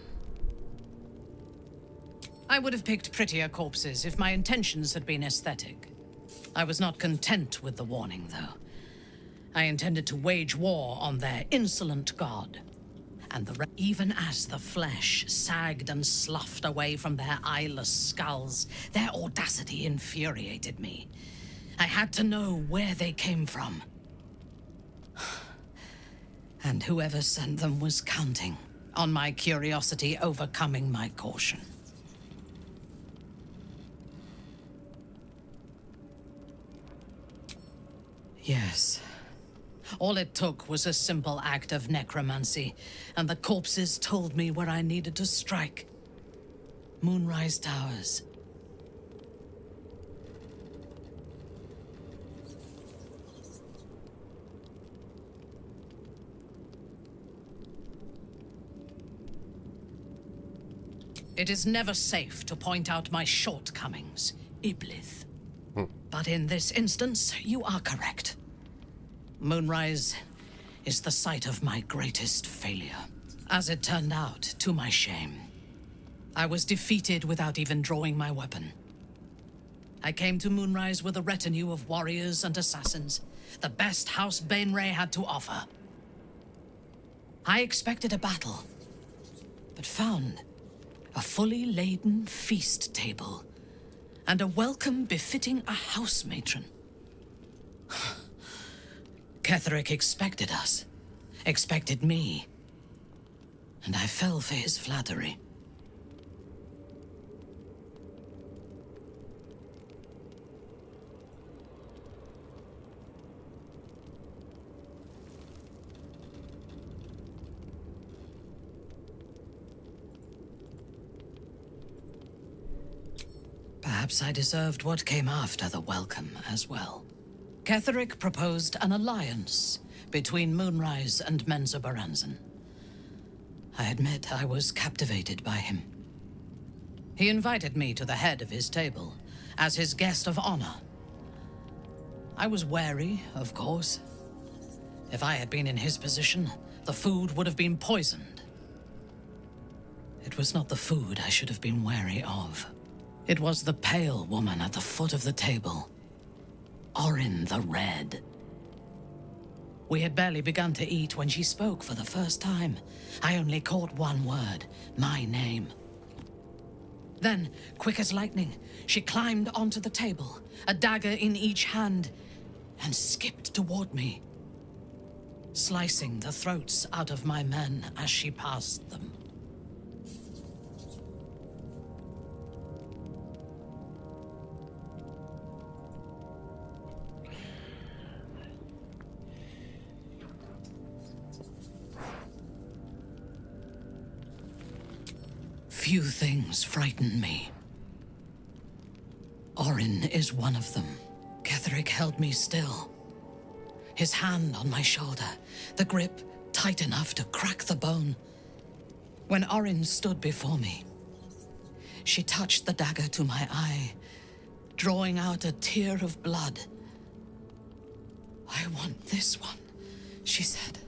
I would have picked prettier corpses if my intentions had been aesthetic. I was not content with the warning, though. I intended to wage war on their insolent god. And even as the flesh sagged and sloughed away from their eyeless skulls, their audacity infuriated me. I had to know where they came from. And whoever sent them was counting on my curiosity overcoming my caution. Yes. All it took was a simple act of necromancy, and the corpses told me where I needed to strike. Moonrise Towers. It is never safe to point out my shortcomings, Iblith. But in this instance, you are correct. Moonrise is the site of my greatest failure. As it turned out, to my shame, I was defeated without even drawing my weapon. I came to Moonrise with a retinue of warriors and assassins, the best House Bainray had to offer. I expected a battle, but found a fully laden feast table and a welcome befitting a house matron. Ketheric expected us, expected me, and I fell for his flattery. Perhaps I deserved what came after the welcome as well. Ketheric proposed an alliance between Moonrise and Menzoberranzan. I admit I was captivated by him. He invited me to the head of his table as his guest of honor. I was wary, of course. If I had been in his position, the food would have been poisoned. It was not the food I should have been wary of. It was the pale woman at the foot of the table. Orin the Red. We had barely begun to eat when she spoke for the first time. I only caught one word, my name. Then, quick as lightning, she climbed onto the table, a dagger in each hand, and skipped toward me, slicing the throats out of my men as she passed them. Few things frighten me. Orin is one of them. Ketheric held me still. His hand on my shoulder, the grip tight enough to crack the bone. When Orin stood before me, she touched the dagger to my eye, drawing out a tear of blood. "I want this one," she said.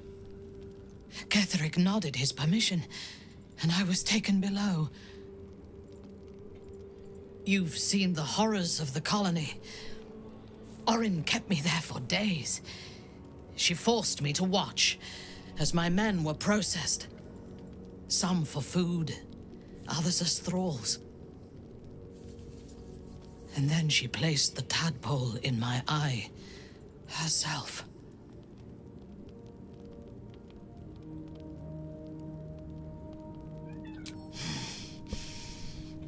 Ketheric nodded his permission, and I was taken below. You've seen the horrors of the colony. Orin kept me there for days. She forced me to watch as my men were processed. Some for food, others as thralls. And then she placed the tadpole in my eye herself.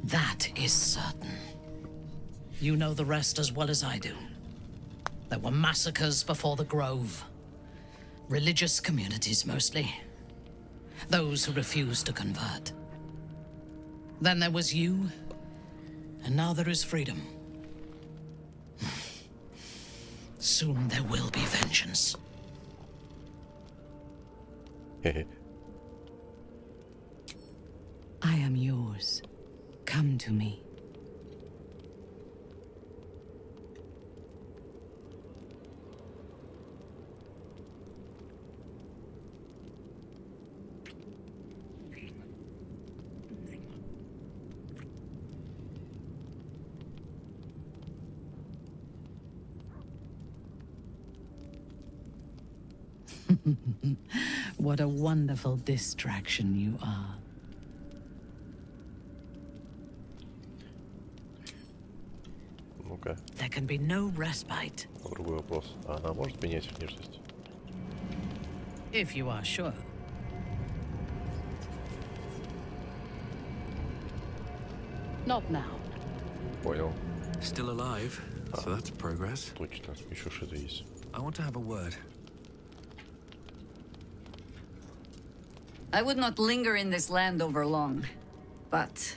That is certain. You know the rest as well as I do. There were massacres before the Grove. Religious communities, mostly. Those who refused to convert. Then there was you, and now there is freedom. Soon there will be vengeance. I am yours. Come to me. What a wonderful distraction you are. Ну-ка. There can be no respite. Другой вопрос. А она может менять внешность? If you are sure. Not now. Понял. Still alive, so that's progress. Точно, еще что-то есть. I want to have a word. I would not linger in this land over long. But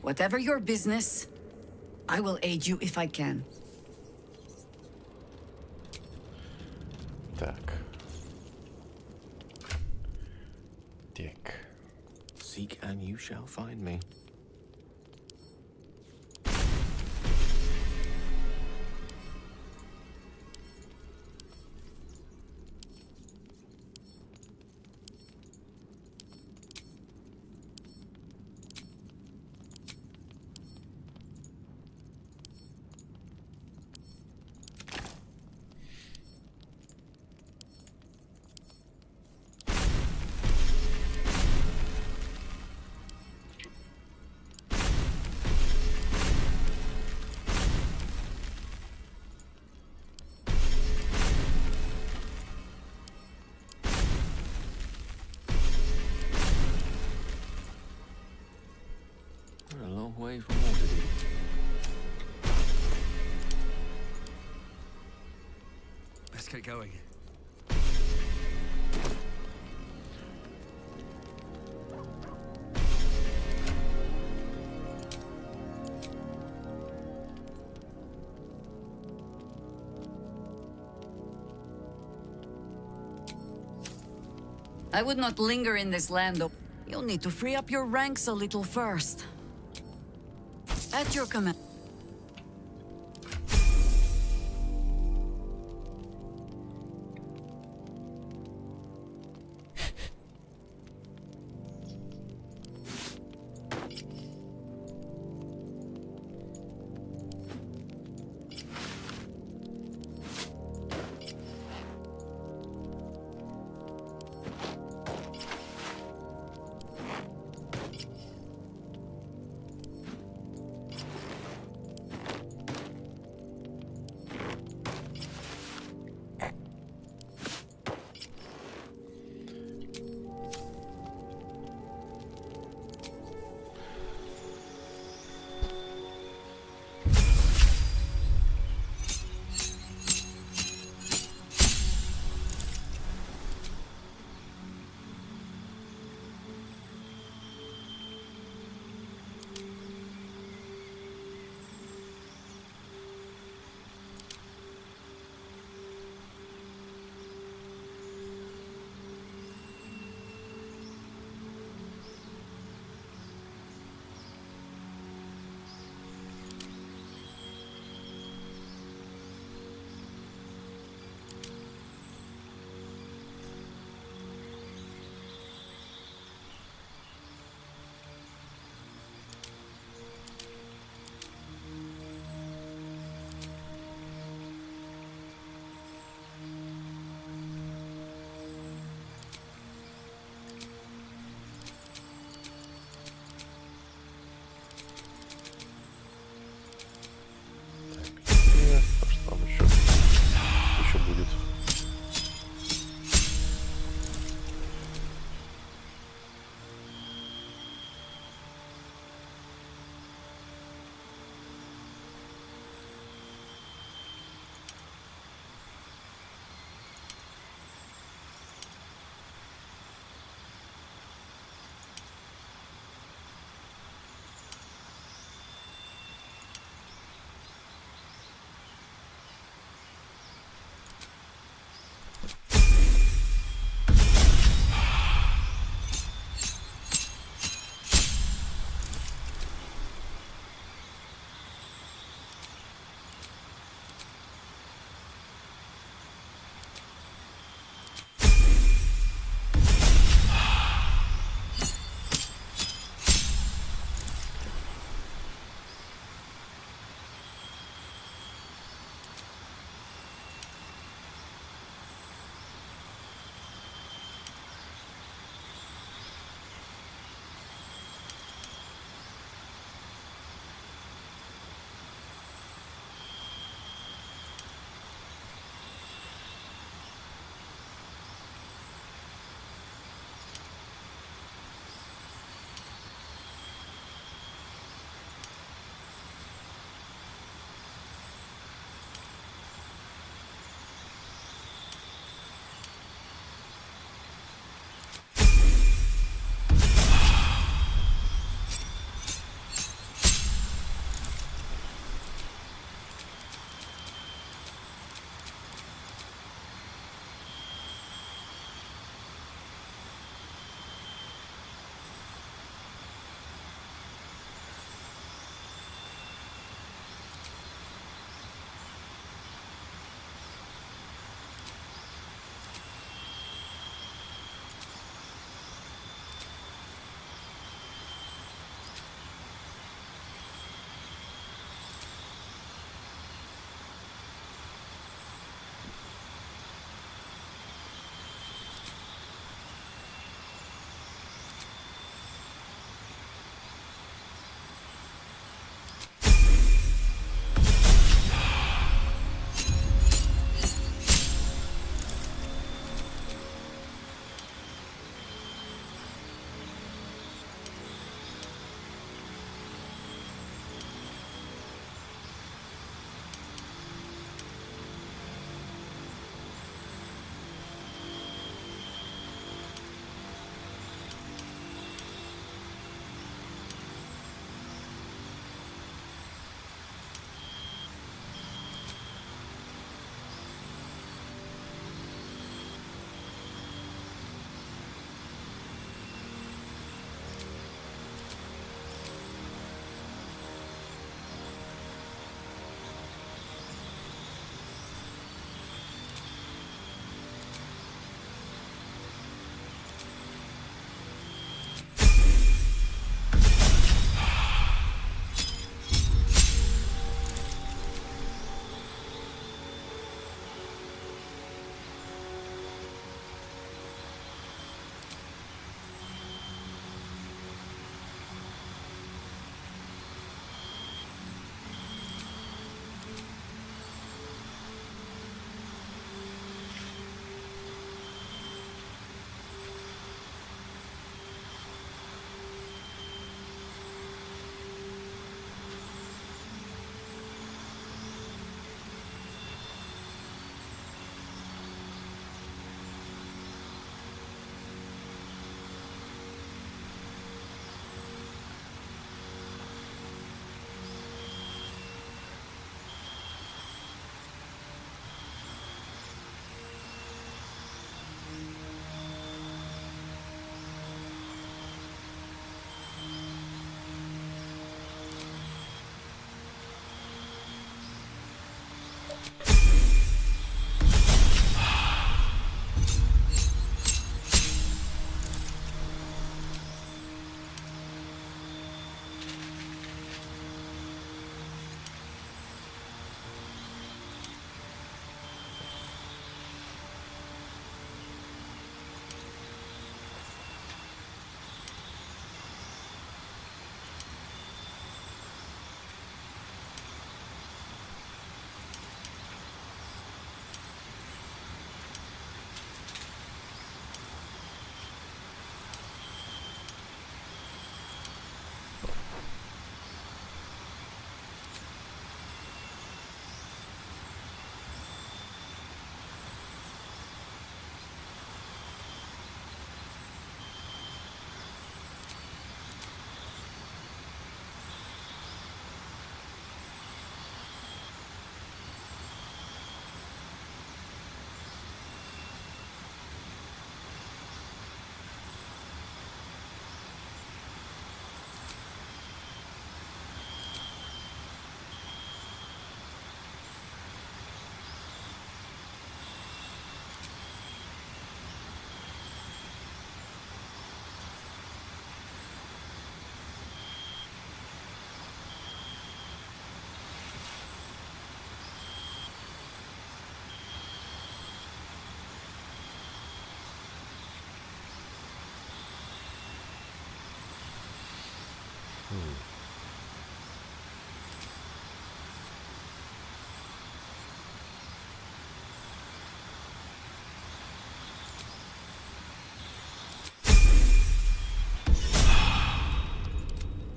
whatever your business, I will aid you if I can. Так. Так. Seek and you shall find me. We're a long way from Waterdeep. Let's get going. I would not linger in this land. You'll need to free up your ranks a little first. At your command.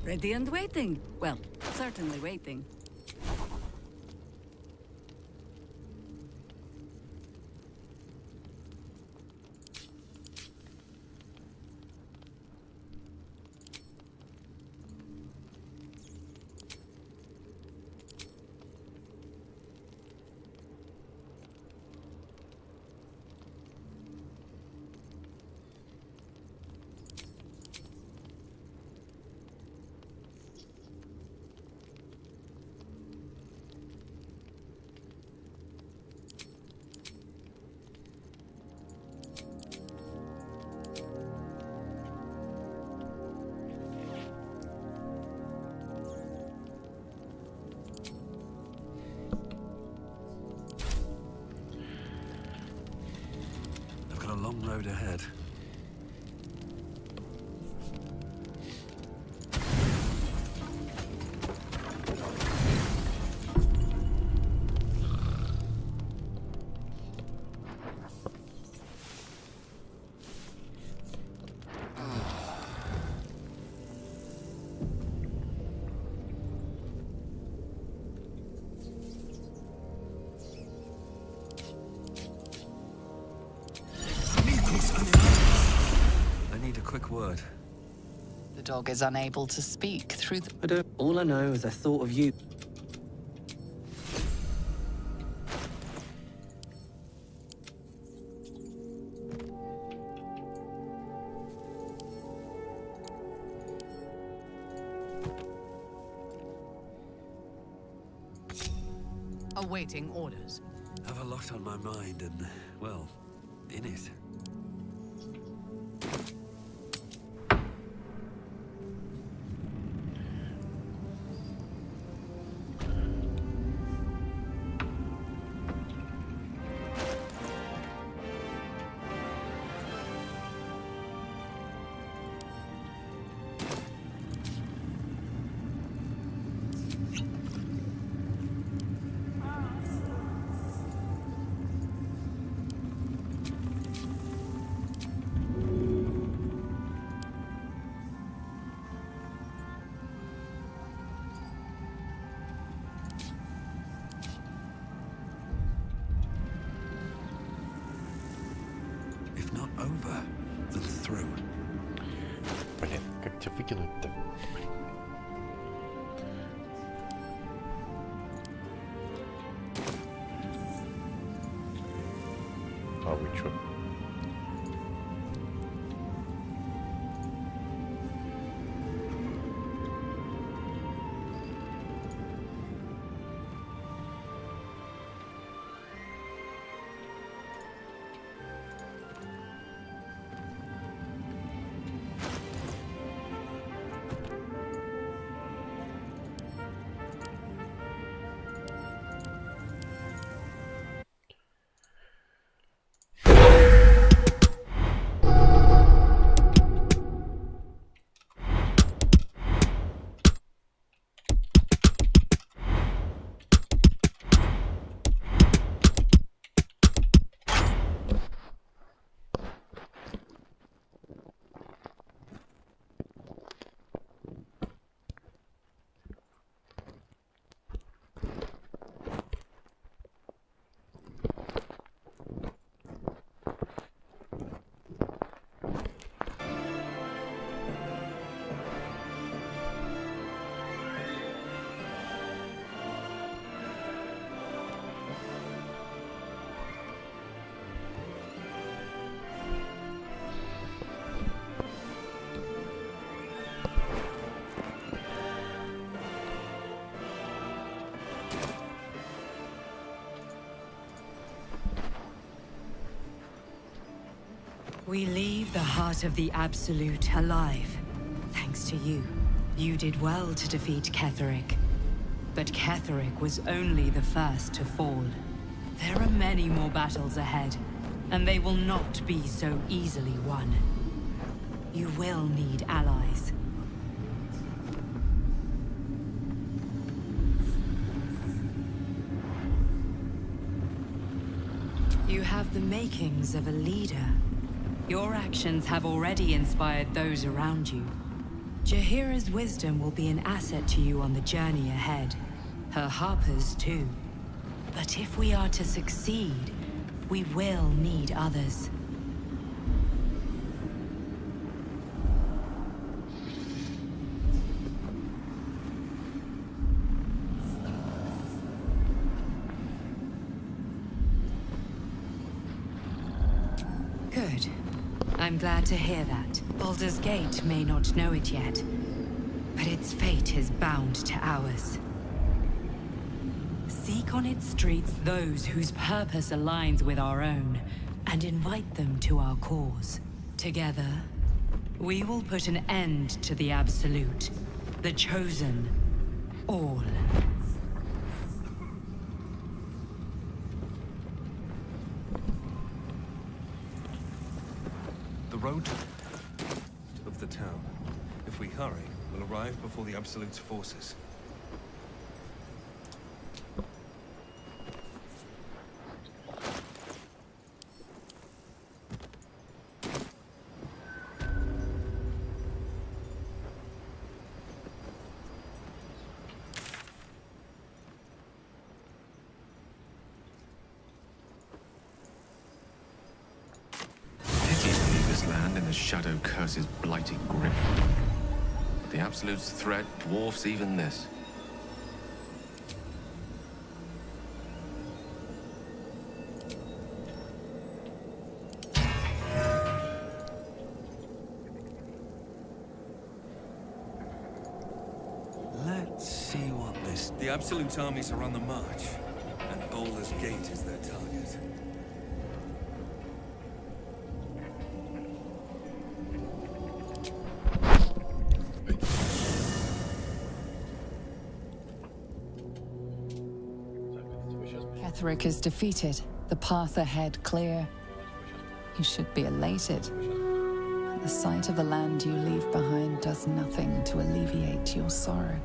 Ready and waiting. Well, certainly waiting. I've got a long road ahead. Quick word. The dog is unable to speak through the... I don't... All I know is I thought of you. Awaiting orders. I have a lot on my mind and, well, in it. Not over, then through. Блин, как тебя выкинуть-то? А вы чё? We leave the heart of the Absolute alive. Thanks to you. You did well to defeat Ketheric. But Ketheric was only the first to fall. There are many more battles ahead, and they will not be so easily won. You will need allies. You have the makings of a leader. Your actions have already inspired those around you. Jahira's wisdom will be an asset to you on the journey ahead. Her harpers too. But if we are to succeed, we will need others. Good. I'm glad to hear that. Baldur's Gate may not know it yet, but its fate is bound to ours. Seek on its streets those whose purpose aligns with our own, and invite them to our cause. Together, we will put an end to the Absolute, the Chosen, all. The road of the town. If we hurry, we'll arrive before the Absolute's forces. Shadow curse's blighted grip. The Absolute's threat dwarfs even this. Let's see what this... The Absolute's armies are on the march, and Baldur's Gate is their target. Ketheric is defeated, the path ahead clear. You should be elated. But the sight of the land you leave behind does nothing to alleviate your sorrow.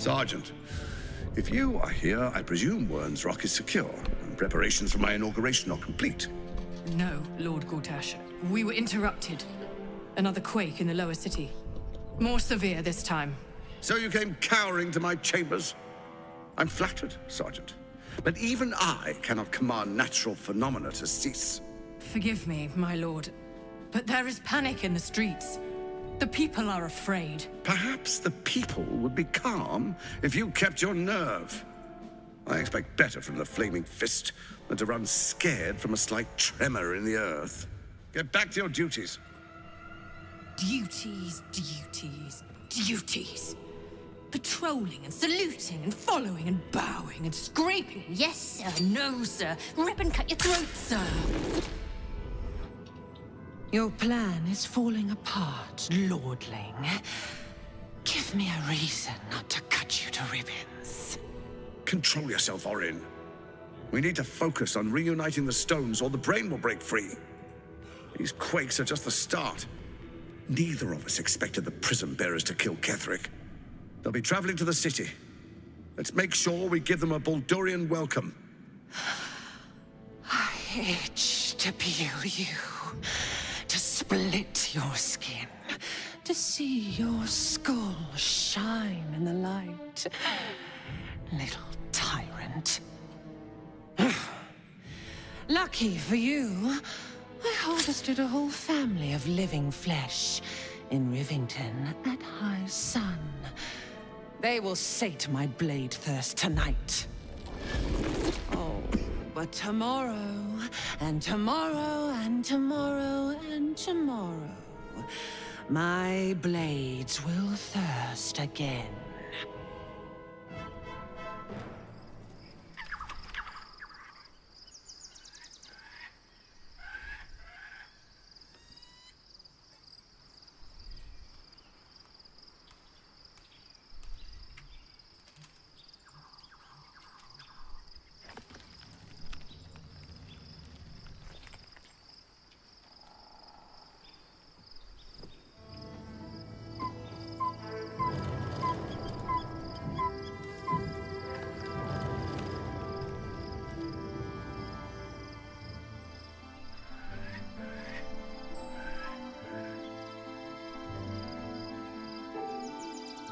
Sergeant, if you are here, I presume Wern's Rock is secure, and preparations for my inauguration are complete. No, Lord Gortash. We were interrupted. Another quake in the lower city. More severe this time. So you came cowering to my chambers? I'm flattered, Sergeant. But even I cannot command natural phenomena to cease. Forgive me, my lord, but there is panic in the streets. The people are afraid. Perhaps the people would be calm if you kept your nerve. I expect better from the Flaming Fist than to run scared from a slight tremor in the earth. Get back to your duties. Duties, duties, duties. Patrolling and saluting and following and bowing and scraping. Yes, sir. No, sir. Rip and cut your throat, sir. Your plan is falling apart, lordling. Give me a reason not to cut you to ribbons. Control yourself, Orin. We need to focus on reuniting the stones or the brain will break free. These quakes are just the start. Neither of us expected the prison bearers to kill Ketheric. They'll be traveling to the city. Let's make sure we give them a Baldurian welcome. I itch to peel you, to split your skin, to see your skull shine in the light. Little tyrant. Lucky for you, I harvested a whole family of living flesh in Rivington at high sun. They will sate my blade thirst tonight. Oh, but tomorrow, and tomorrow, and tomorrow, and tomorrow, my blades will thirst again.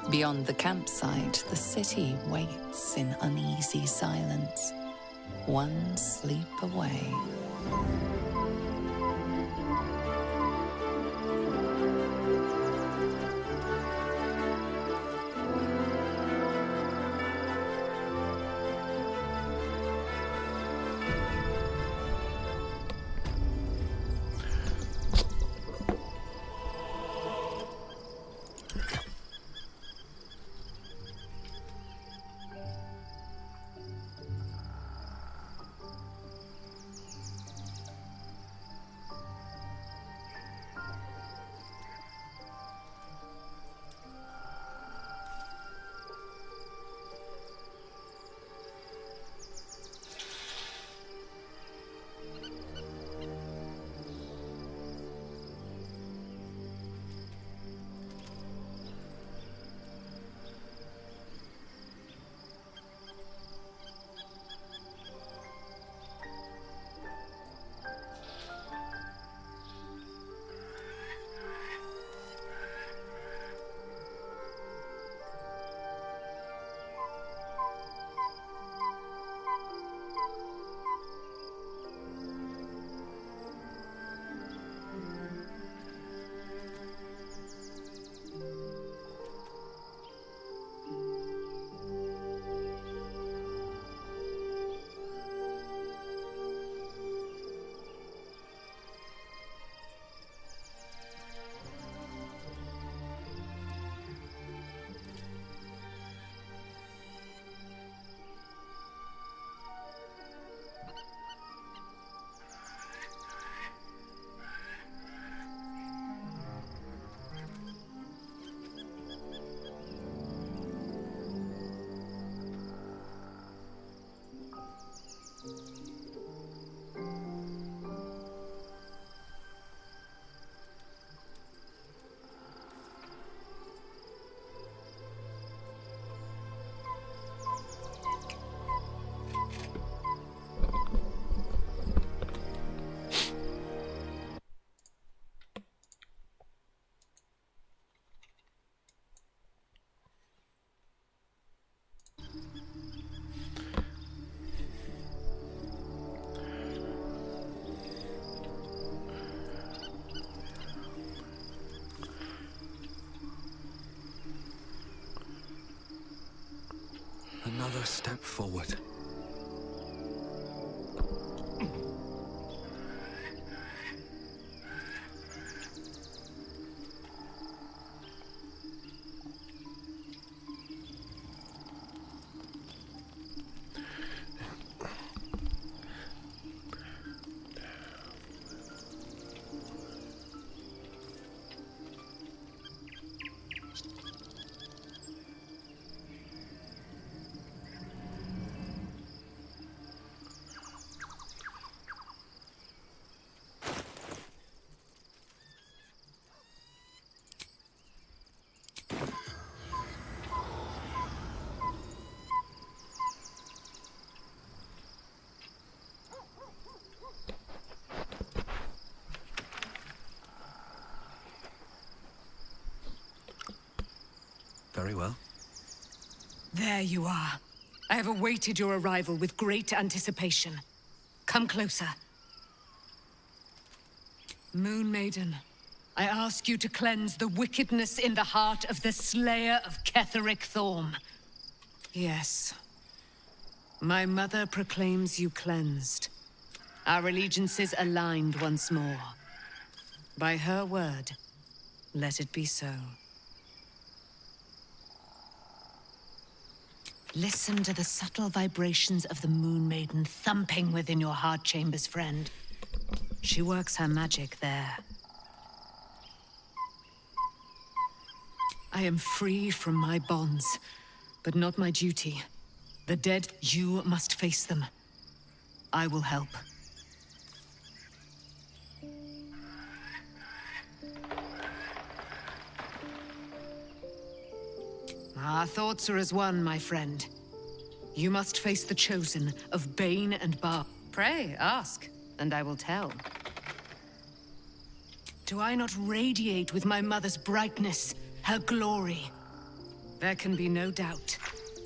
Beyond the campsite, the city waits in uneasy silence, one sleep away. Another step forward. Very well. There you are. I have awaited your arrival with great anticipation. Come closer. Moon Maiden, I ask you to cleanse the wickedness in the heart of the slayer of Ketheric Thorm. Yes. My mother proclaims you cleansed. Our allegiances aligned once more. By her word, let it be so. Listen to the subtle vibrations of the Moon Maiden thumping within your heart chambers, friend. She works her magic there. I am free from my bonds, but not my duty. The dead, you must face them. I will help. Our thoughts are as one, my friend. You must face the chosen of Bane and Bar. Pray, ask, and I will tell. Do I not radiate with my mother's brightness, her glory? There can be no doubt.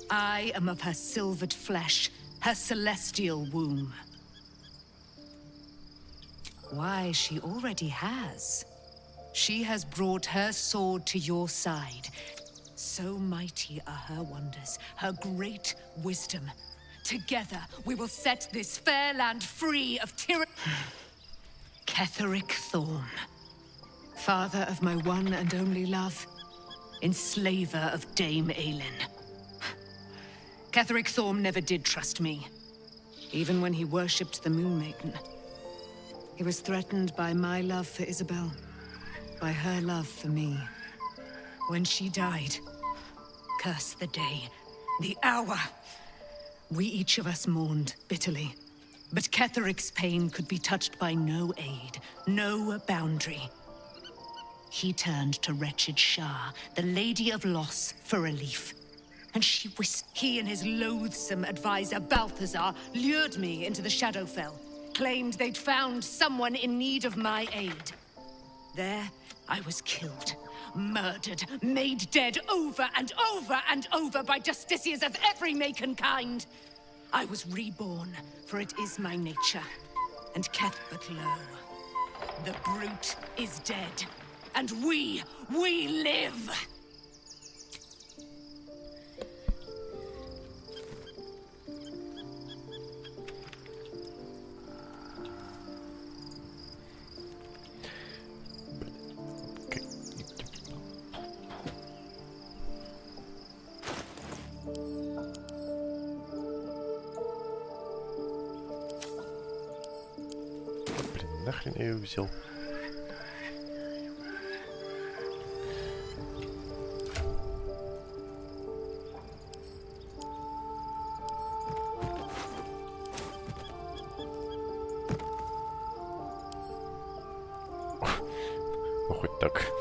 I am of her silvered flesh, her celestial womb. Why, she already has. She has brought her sword to your side. So mighty are her wonders, her great wisdom. Together, we will set this fair land free of tyranny. Ketheric Thorm, father of my one and only love, enslaver of Dame Aelin. Ketheric Thorm never did trust me, even when he worshipped the Moon Maiden. He was threatened by my love for Isabel, by her love for me. When she died, curse the day, the hour. We each of us mourned bitterly. But Ketheric's pain could be touched by no aid, no boundary. He turned to wretched Shah, the Lady of Loss, for relief. And she he and his loathsome advisor, Balthazar, lured me into the Shadowfell, claimed they'd found someone in need of my aid. There, I was killed, murdered, made dead over and over and over by justiciars of every make and kind. I was reborn, for it is my nature. And but lo, the brute is dead, and we live! Нахрен я ее взял? Ну хоть так.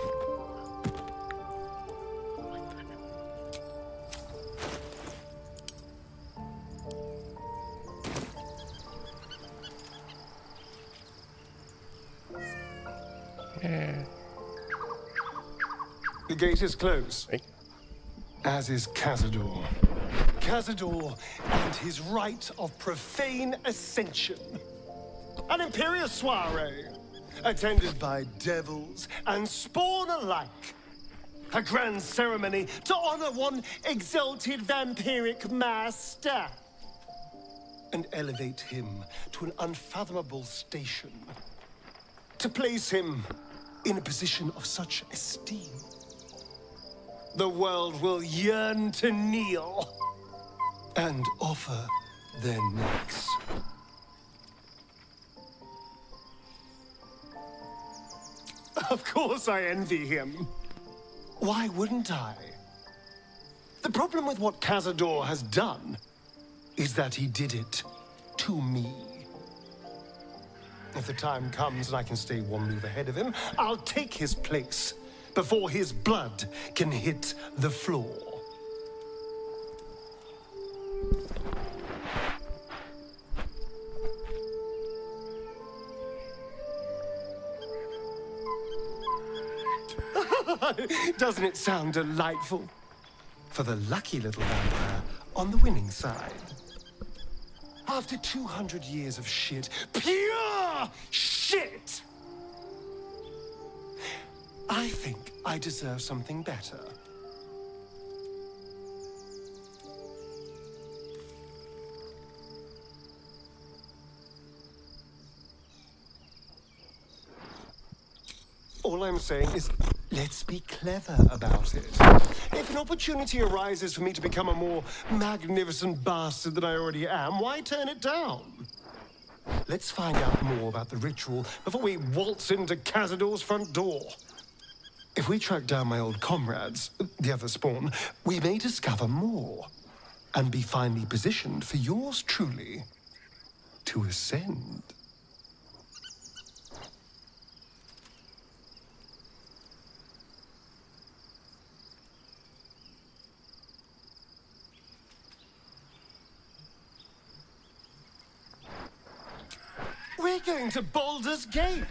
The gate is closed. As is Cazador. Cazador and his rite of profane ascension. An imperial soiree, attended by devils and spawn alike. A grand ceremony to honor one exalted vampiric master. And elevate him to an unfathomable station. To place him in a position of such esteem. The world will yearn to kneel and offer their necks. Of course I envy him. Why wouldn't I? The problem with what Cazador has done is that he did it to me. If the time comes and I can stay one move ahead of him, I'll take his place before his blood can hit the floor. Doesn't it sound delightful? For the lucky little vampire on the winning side. After 200 years of shit, pure shit, I think I deserve something better. All I'm saying is, let's be clever about it. If an opportunity arises for me to become a more magnificent bastard than I already am, why turn it down? Let's find out more about the ritual before we waltz into Cazador's front door. If we track down my old comrades, the other spawn, we may discover more and be finally positioned for yours truly to ascend. We're going to Baldur's Gate,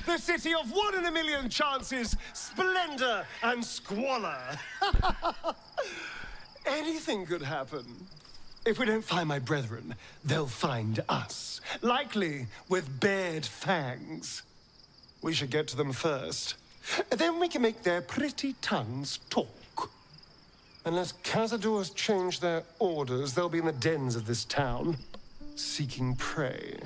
the city of 1 in a million chances, splendor and squalor. Anything could happen. If we don't find my brethren, they'll find us, likely with bared fangs. We should get to them first. Then we can make their pretty tongues talk. Unless Cazadors change their orders, they'll be in the dens of this town, seeking prey.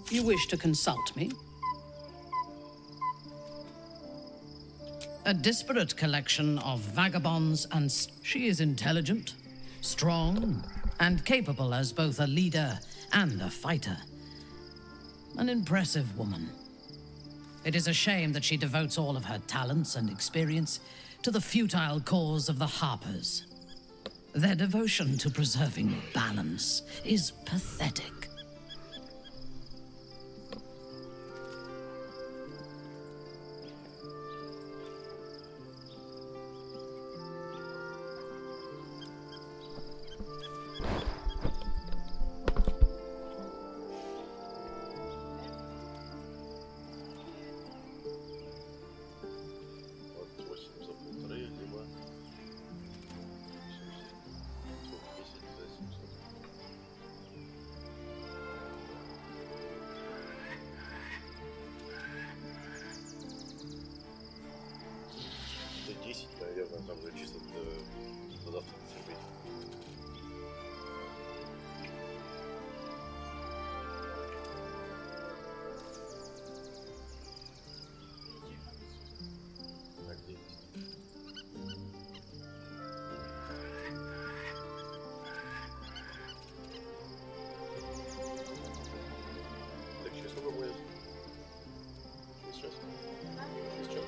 You wish to consult me? A disparate collection of vagabonds and... She is intelligent, strong, and capable as both a leader and a fighter. An impressive woman. It is a shame that she devotes all of her talents and experience to the futile cause of the Harpers. Their devotion to preserving balance is pathetic. Наверное, там же чисто до завтра терпеть. Так, где есть? Так, сейчас сколько будет? Сейчас. Сейчас.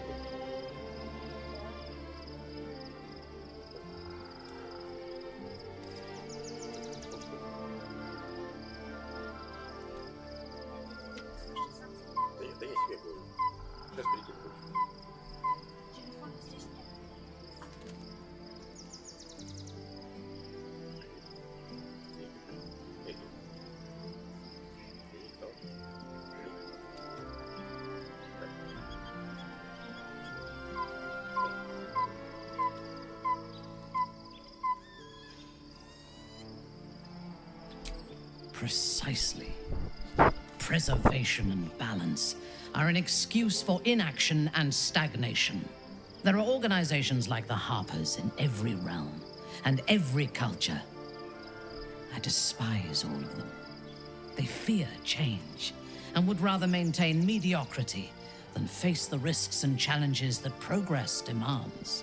Да я себе говорю. Сейчас перекину. Телефон здесь нет. Precisely. Preservation and balance are an excuse for inaction and stagnation. There are organizations like the Harpers in every realm and every culture. I despise all of them. They fear change and would rather maintain mediocrity than face the risks and challenges that progress demands.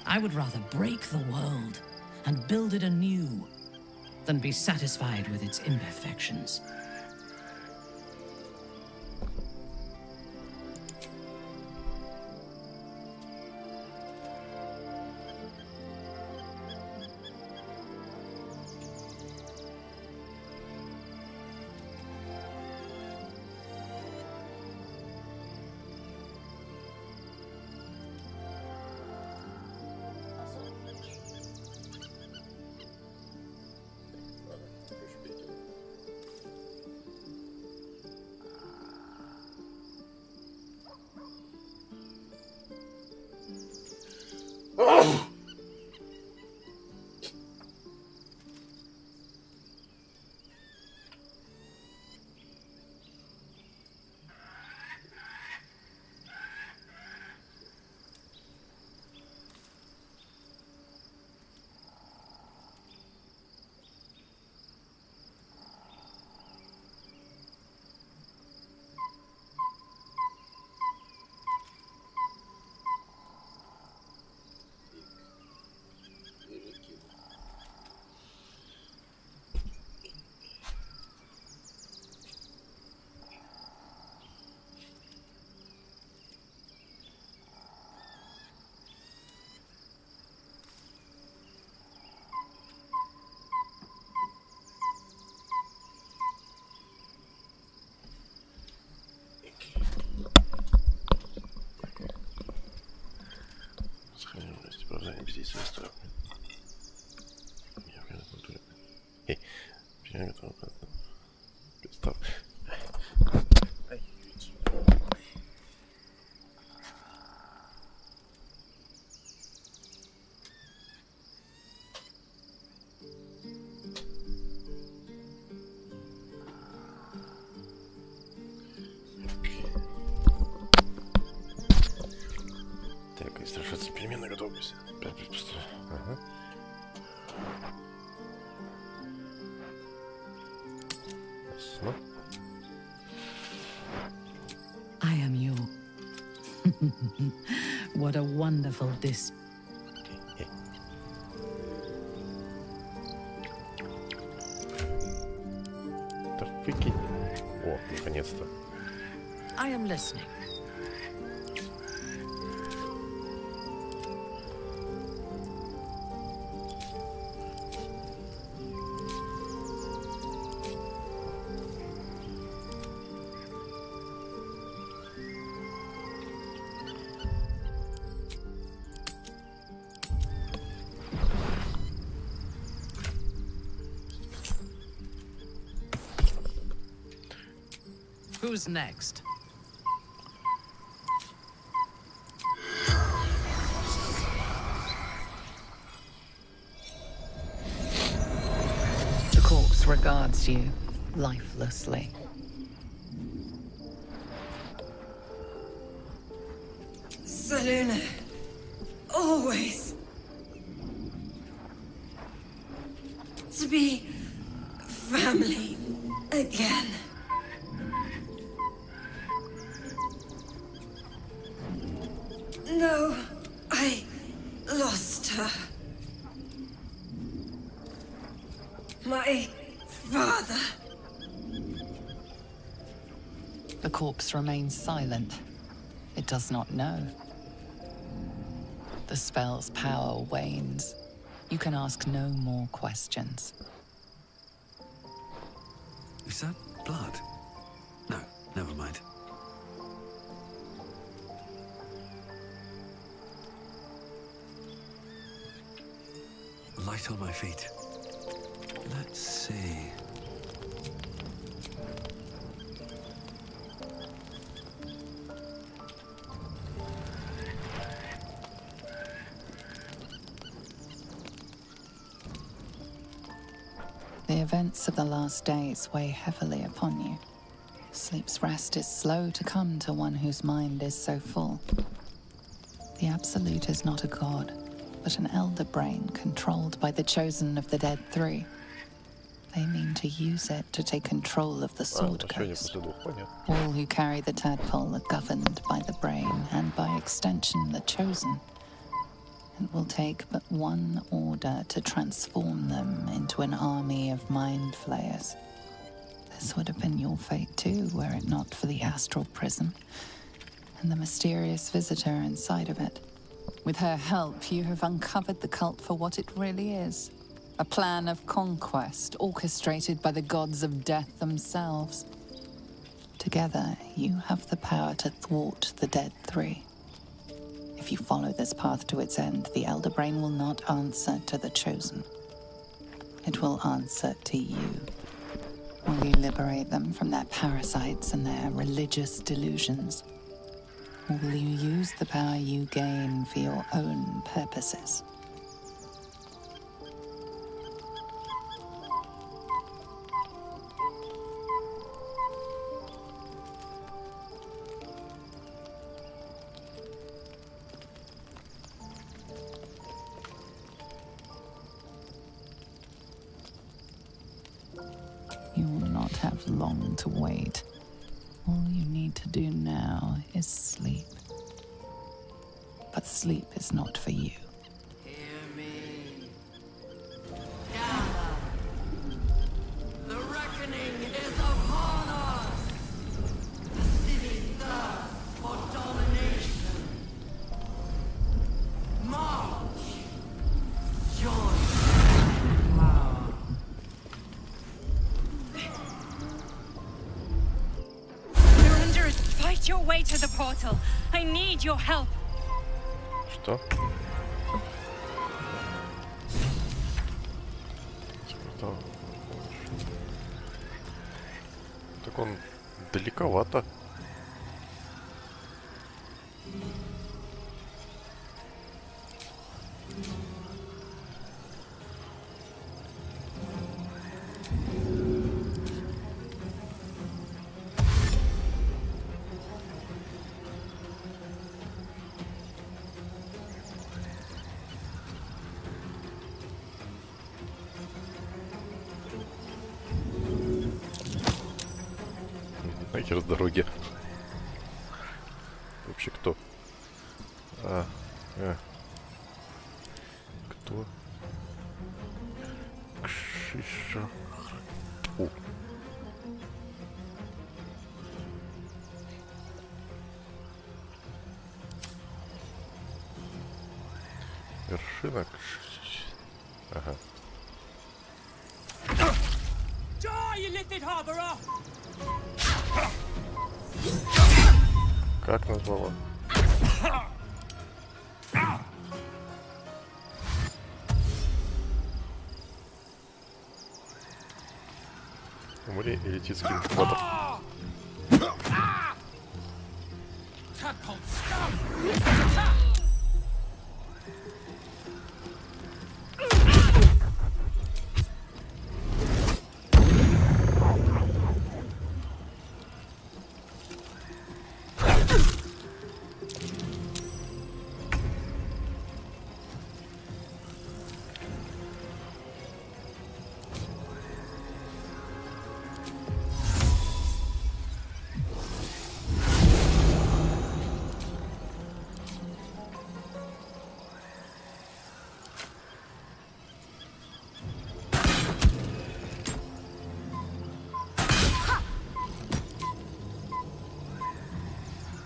I would rather break the world and build it anew than be satisfied with its imperfections. здесь застрял. Я готов. Представь. Так, и страшаться переменная готовность. 5 пусто. Ага. Ясно. I am you. What a wonderful dis. Да выкинь. О, наконец-то. I am listening. Who's next? The corpse regards you lifelessly. Selena, always. To be family again. No, I lost her. My father. The corpse remains silent. It does not know. The spell's power wanes. You can ask no more questions. Is that blood? No, never mind. Light on my feet. Let's see. The events of the last days weigh heavily upon you. Sleep's rest is slow to come to one whose mind is so full. The Absolute is not a god, but an elder brain controlled by the chosen of the dead three. They mean to use it to take control of the Sword Coast. All who carry the tadpole are governed by the brain, and by extension the chosen. It will take but one order to transform them into an army of mind flayers. This would have been your fate too, were it not for the astral prism and the mysterious visitor inside of it. With her help, you have uncovered the cult for what it really is. A plan of conquest orchestrated by the gods of death themselves. Together, you have the power to thwart the dead three. If you follow this path to its end, the Elder Brain will not answer to the Chosen. It will answer to you. Will you liberate them from their parasites and their religious delusions? Or will you use the power you gain for your own purposes? You will not have long to wait. All you need to do now is sleep. But sleep is not for you. Hear me. Gather. The reckoning is upon us. The city thirsts for domination. March. Join power. Fight your way to the portal. I need your help. Что? Что? Так он далековато. Нахер с дороги. Вообще кто? Кто? Кшиша. О. Вершина. Ага. Как назвала? Умри и летит с кинг-ботом.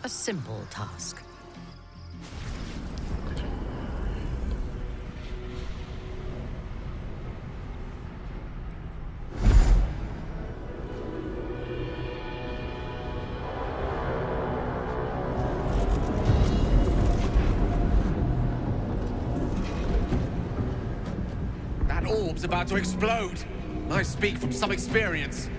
A simple task. That orb's about to explode. I speak from some experience.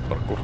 Паркур.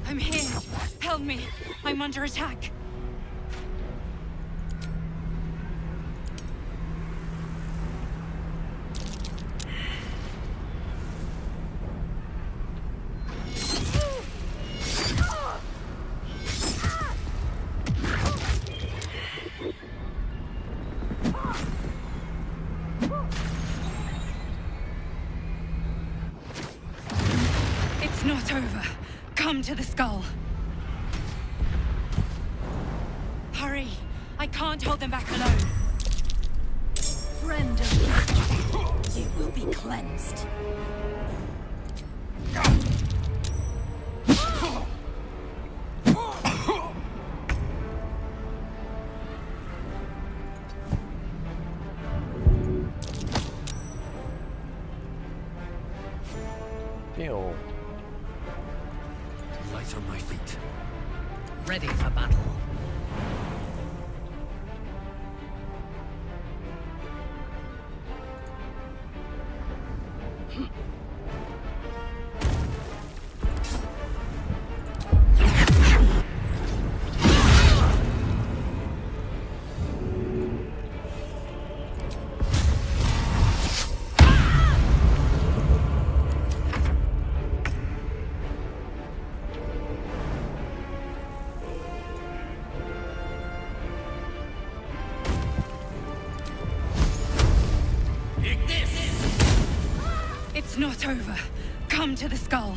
I'm here. Help me. I'm under attack. It's not over. Come to the skull. Hurry. I can't hold them back alone. Friend of you will be cleansed. Pew. Light on my feet. Ready for battle. It's not over. Come to the skull.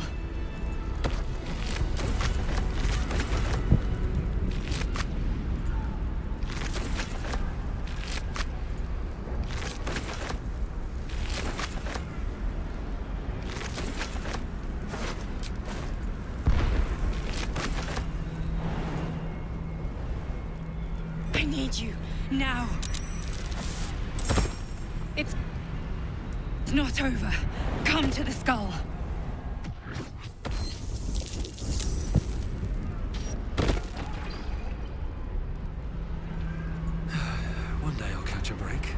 I need you now. It's not over. Come to the skull. One day I'll catch a break.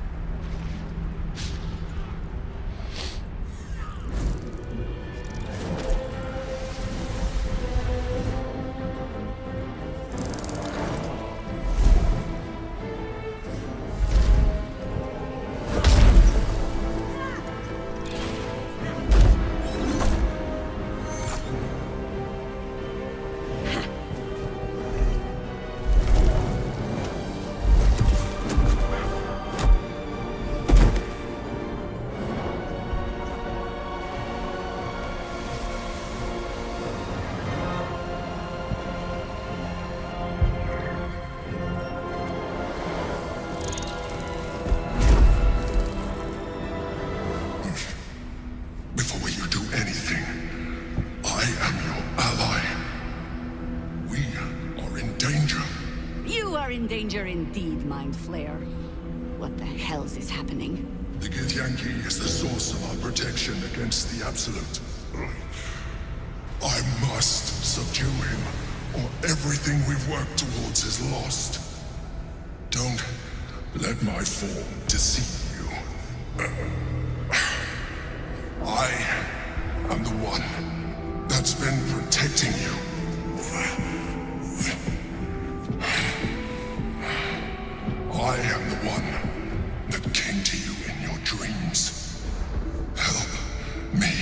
Before you do anything, I am your ally. We are in danger. You are in danger indeed, Mind Flayer. What the hell's is happening? The Githyanki is the source of our protection against the Absolute. I must subdue him, or everything we've worked towards is lost. Don't let my form deceive you. I am the one that's been protecting you. I am the one that came to you in your dreams. Help me.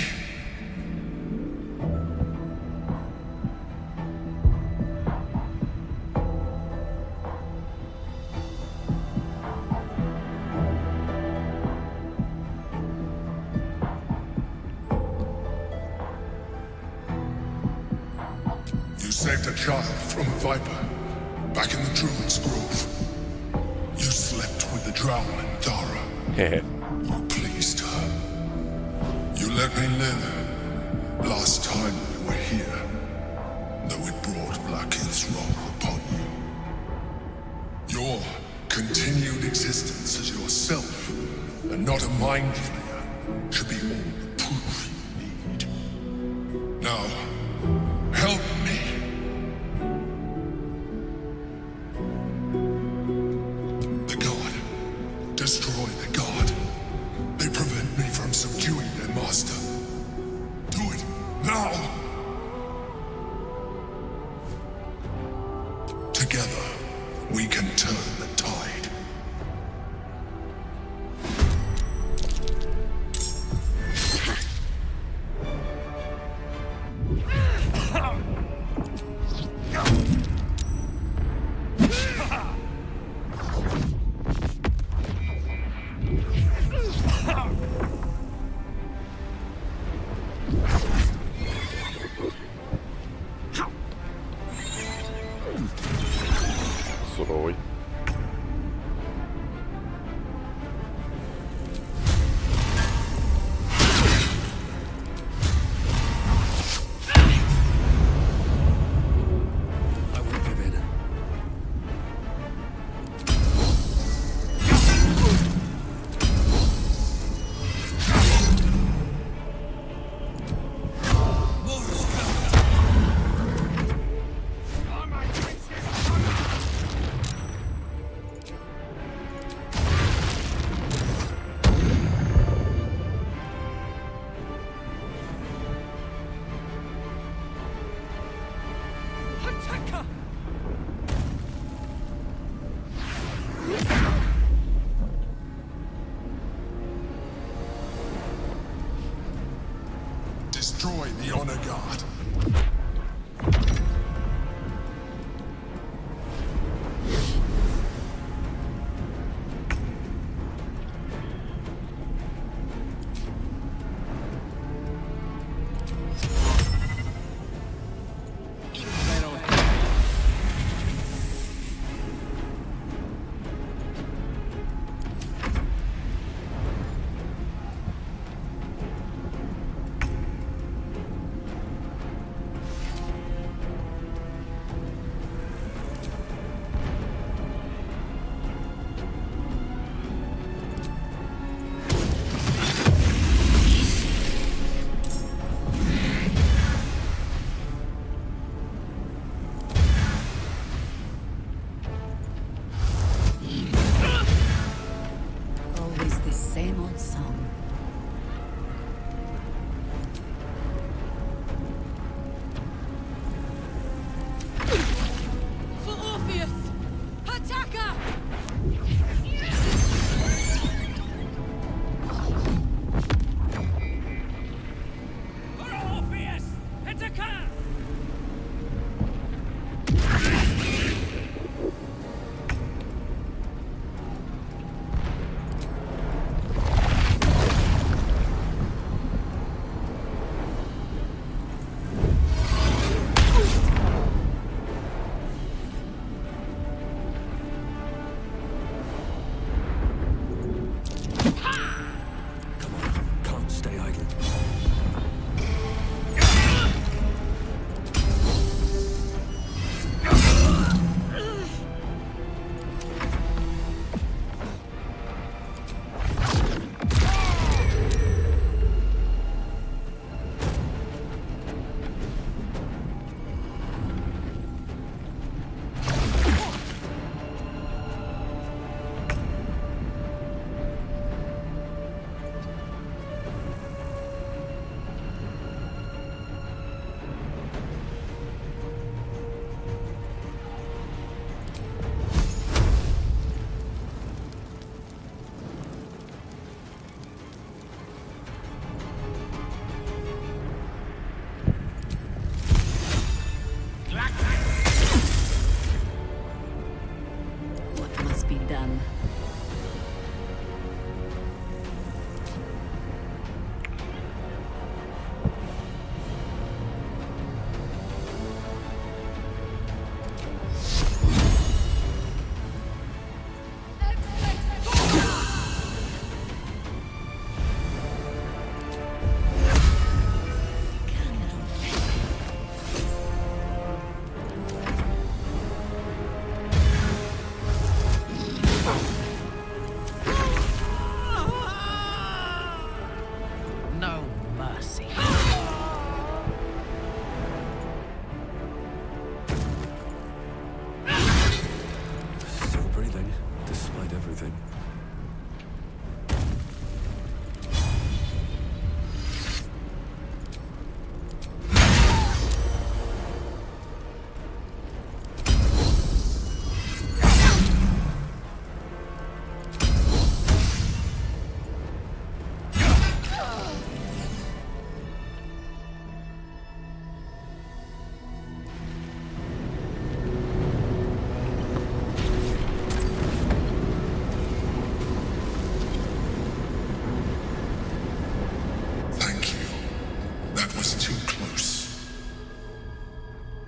You saved a child from a viper back in the Druid's Grove. You slept with the drow and Thara. You pleased her. You let me live last time we were here, though it brought Blackheath's wrath upon you. Your continued existence as yourself, and not a mind flayer, should be all the proof you need. Now, help me. Destroy the god. They prevent me from subduing their master. Do it now! Together, we can turn the tide. Суровый. I won't give in. Destroy the Honor Guard.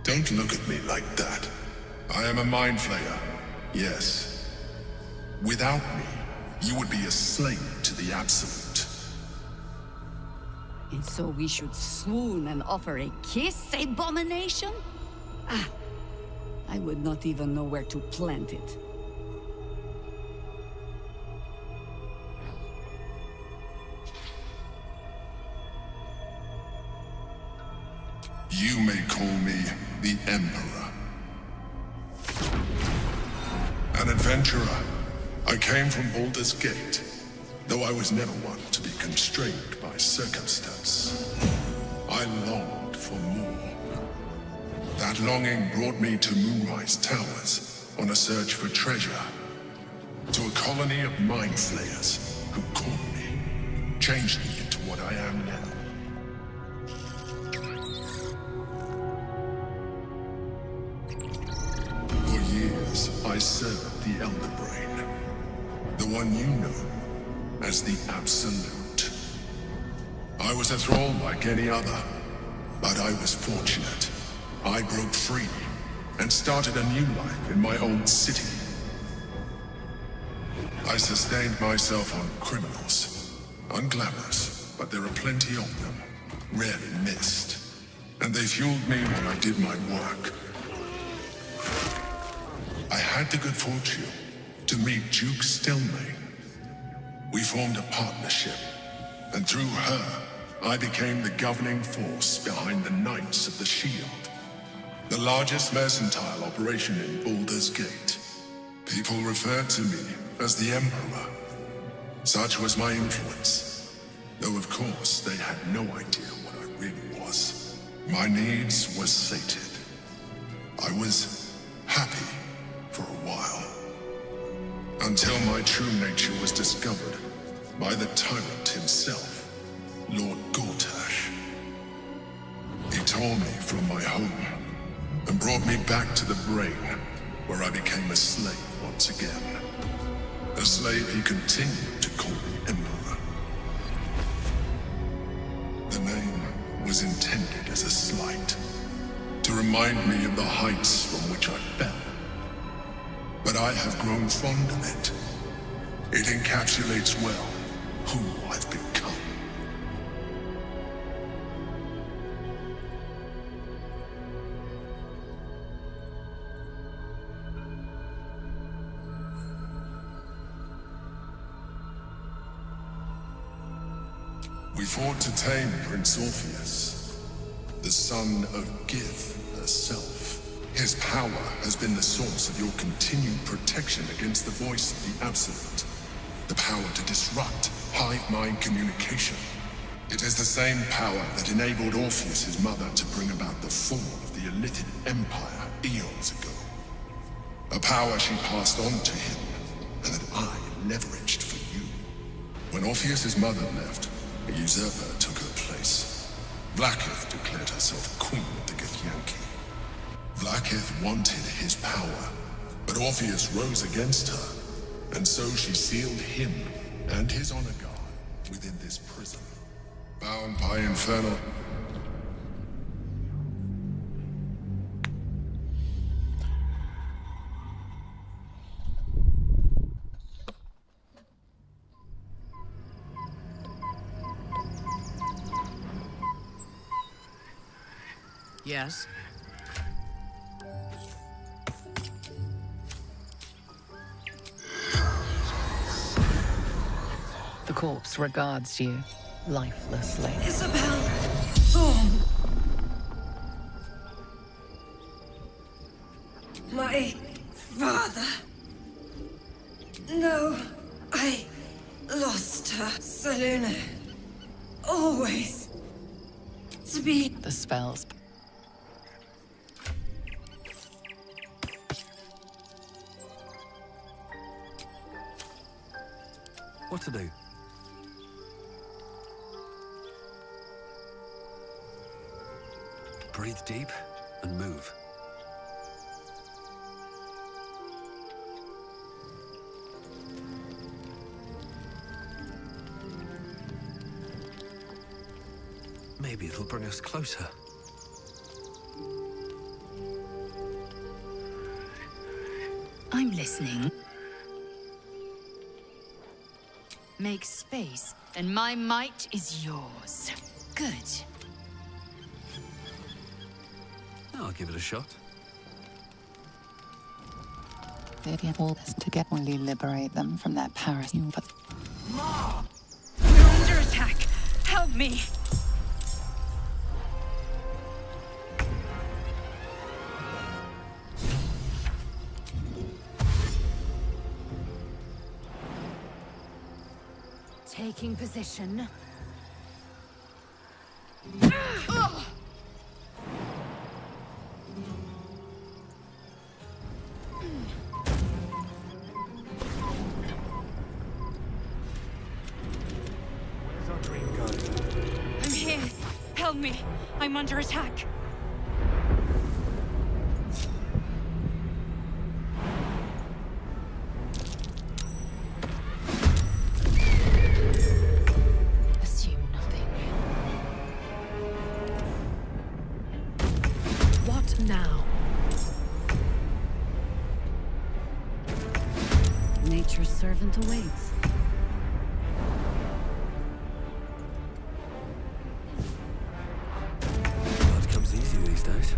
Don't look at me like that. I am a mind flayer, yes. Without me, you would be a slave to the absolute. And so we should swoon and offer a kiss, abomination? Ah, I would not even know where to plant it. You may call me the Emperor. An adventurer. I came from Baldur's Gate, though I was never one to be constrained by circumstance. I longed for more. That longing brought me to Moonrise Towers on a search for treasure. To a colony of mind flayers who caught me, changed me into what I am now. For years, I served the Elder Brain, the one you know as the Absolute. I was a thrall like any other, but I was fortunate. I broke free and started a new life in my old city. I sustained myself on criminals, unglamorous, but there are plenty of them, rarely missed, and they fueled me while I did my work. I had the good fortune to meet Duke Stelmane. We formed a partnership, and through her, I became the governing force behind the Knights of the Shield, the largest mercantile operation in Baldur's Gate. People referred to me as the Emperor. Such was my influence, though of course they had no idea what I really was. My needs were sated. I was happy for a while, until my true nature was discovered by the tyrant himself, Lord Gortash. He tore me from my home and brought me back to the Brain, where I became a slave once again. A slave he continued to call me Emperor. The name was intended as a slight, to remind me of the heights from which I fell. But I have grown fond of it. It encapsulates well who I've become. We fought to tame Prince Orpheus, the son of Gith herself. His power has been the source of your continued protection against the voice of the Absolute. The power to disrupt hive mind communication. It is the same power that enabled Orpheus' mother to bring about the fall of the Illithid Empire eons ago. A power she passed on to him, and that I leveraged for you. When Orpheus' mother left, a usurper took her place. Blackith declared herself queen of the Githyanki. Blackith wanted his power, but Orpheus rose against her, and so she sealed him and his honor guard within this prison. Bound by infernal... Yes? The corpse regards you lifelessly. Isabel Thorm. My father. No, I lost her. Saluna. Always. To be... The spells. What to do? Breathe deep and move. Maybe it'll bring us closer. listening? Make space, and my might is yours. Good. I'll give it a shot. They all to get only liberate them from their parasite. We're under attack. Help me. Taking position. I'm here. Help me. I'm under attack. Assume nothing. What now? Nature's servant awaits. Blood comes easy these days.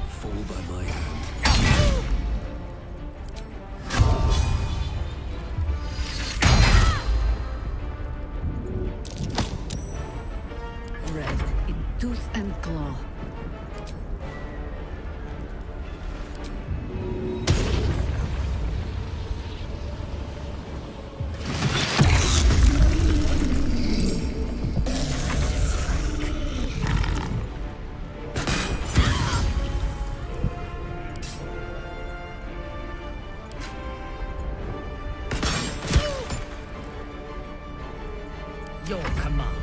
Fall by my hand. Red in tooth and claw. Your command.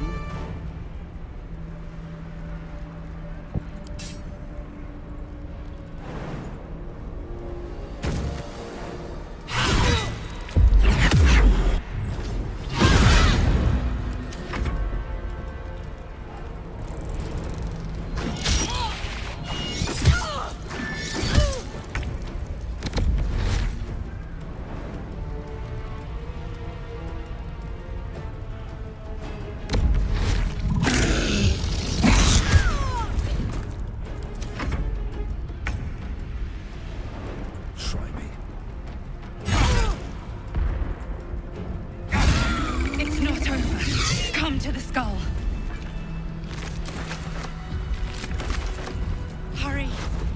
Try me. It's not over. Come to the skull. Hurry.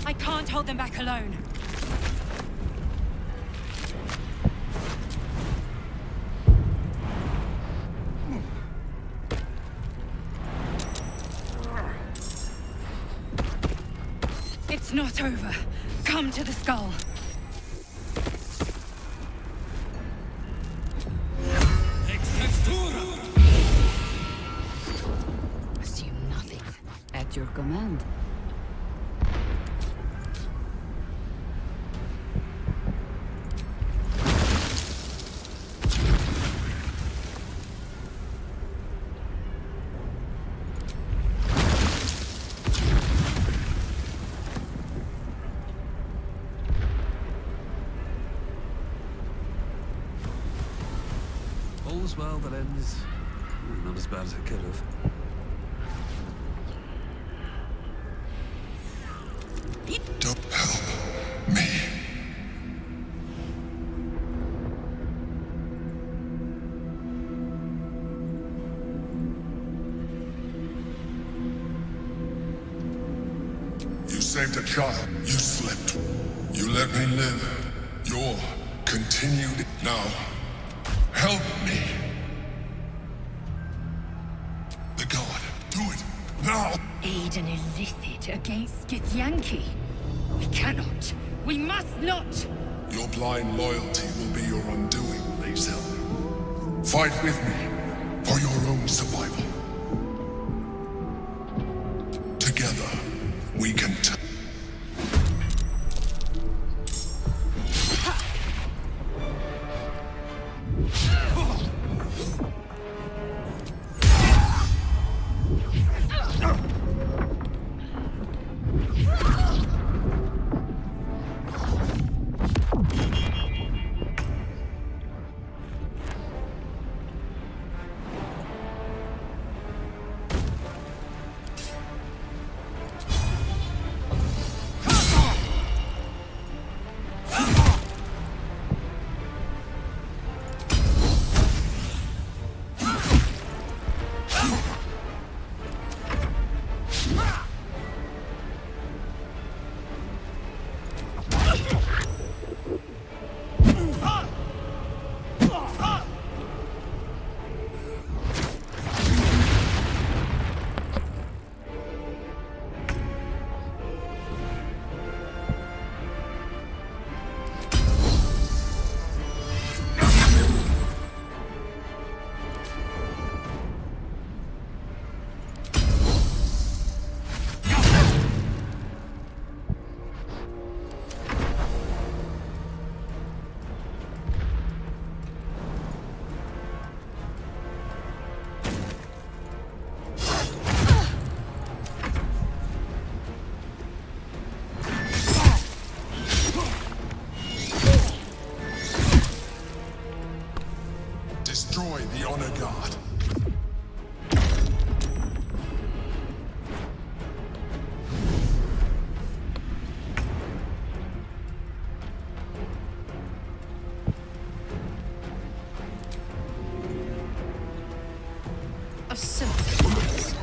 I can't hold them back alone. It's not over. Come to the skull. Assume nothing. At your command. All's well that ends. Not as bad as it could have. Don't help me. You saved a child. You slept. You let me live. You're continued now. Help me. The god. Do it. Now. Aid an illicit against Githyanki. We cannot. We must not. Your blind loyalty will be your undoing, Mazel. Fight with me for your own survival. Together, we can honor guard. A simple task.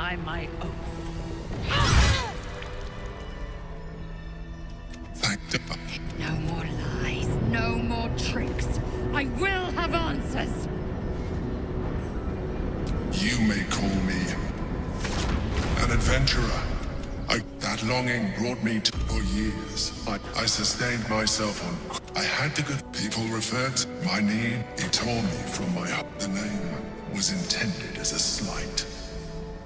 by my oath. No more lies, no more tricks. I will have answers. You may call me an adventurer. That longing brought me to... For years, I sustained myself on... I had to go... People referred to my need. He tore me from my heart. The name was intended as a slight,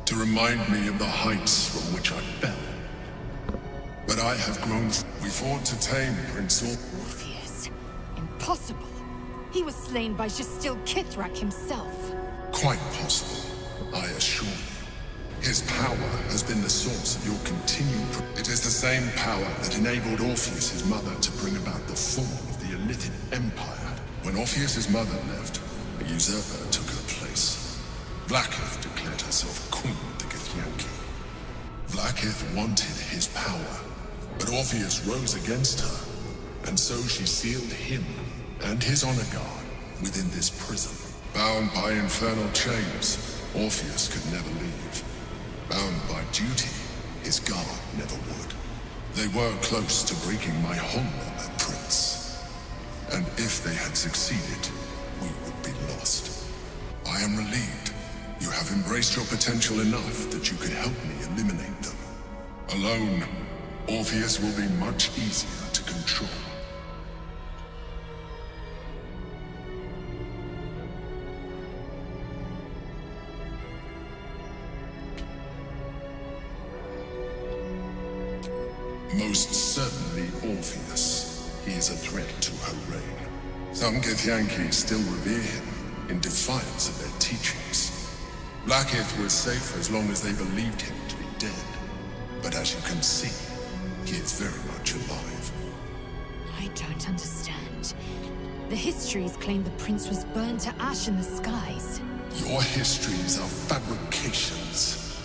to remind me of the heights from which I fell. But I have grown... We fought to tame Prince Orpheus. Impossible. He was slain by Justil Kithrak himself. Quite possible, I assure you. His power has been the source of your continued... It is the same power that enabled Orpheus's mother to bring about the fall of the Illithid Empire. When Orpheus's mother left, a usurper took her place. Blackith declared herself queen of the Githyanki. Blackith wanted his power, but Orpheus rose against her, and so she sealed him and his honor guard within this prison. Bound by infernal chains, Orpheus could never leave. Bound by duty, his guard never would. They were close to breaking my hold on that prince. And if they had succeeded, we would be lost. I am relieved. You have embraced your potential enough that you could help me eliminate them. Alone, Orpheus will be much easier to control. Most certainly Orpheus. He is a threat to her reign. Some Githyanki still revere him in defiance of their teachings. Blackith was safe as long as they believed him to be dead. But as you can see, he is very much alive. I don't understand. The histories claim the prince was burned to ash in the skies. Your histories are fabrications.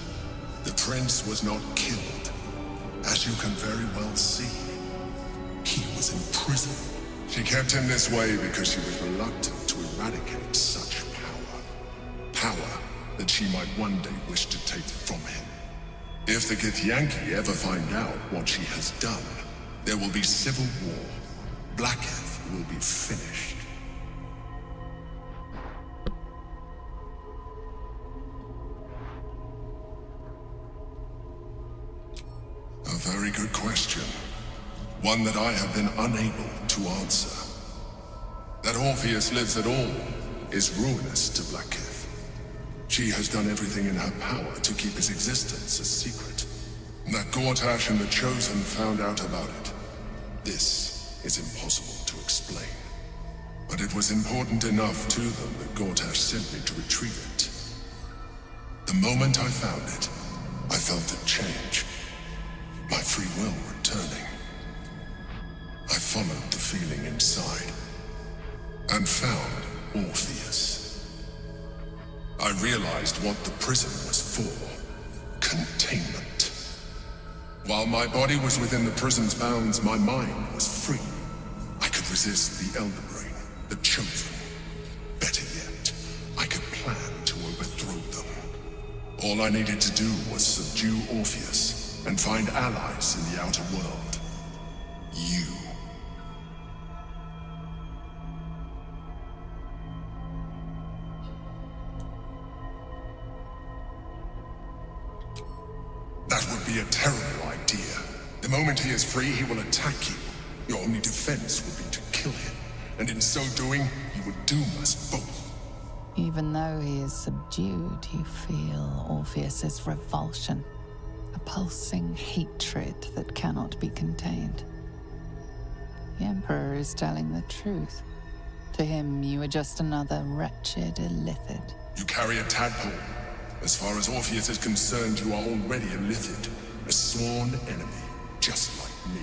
The prince was not killed. As you can very well see, he was in prison. She kept him this way because she was reluctant to eradicate such power. Power that she might one day wish to take from him. If the Githyanki ever find out what she has done, there will be civil war. Blackith will be finished. A very good question. One that I have been unable to answer. That Orpheus lives at all is ruinous to Blackith. She has done everything in her power to keep his existence a secret. That Gortash and the Chosen found out about it. This is impossible to explain. But it was important enough to them that Gortash sent me to retrieve it. The moment I found it, I felt a change. My free will returning. I followed the feeling inside and found Orpheus. I realized what the prison was for. Containment. While my body was within the prison's bounds, my mind was free. I could resist the Elder Brain, the Chosen. Better yet, I could plan to overthrow them. All I needed to do was subdue Orpheus and find allies in the outer world. You. That would be a terrible idea. The moment he is free, he will attack you. Your only defense would be to kill him. And in so doing, he would doom us both. Even though he is subdued, you feel Orpheus's revulsion. A pulsing hatred that cannot be contained. The Emperor is telling the truth. To him, you are just another wretched illithid. You carry a tadpole. As far as Orpheus is concerned, you are already illithid. A sworn enemy, just like me.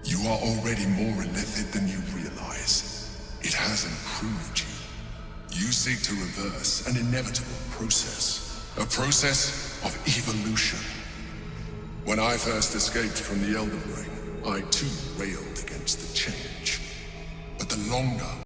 You are already more illithid than you realize. It has improved you. You seek to reverse an inevitable process. A process of evolution. When I first escaped from the Elder Brain, I too railed against the change. But the longer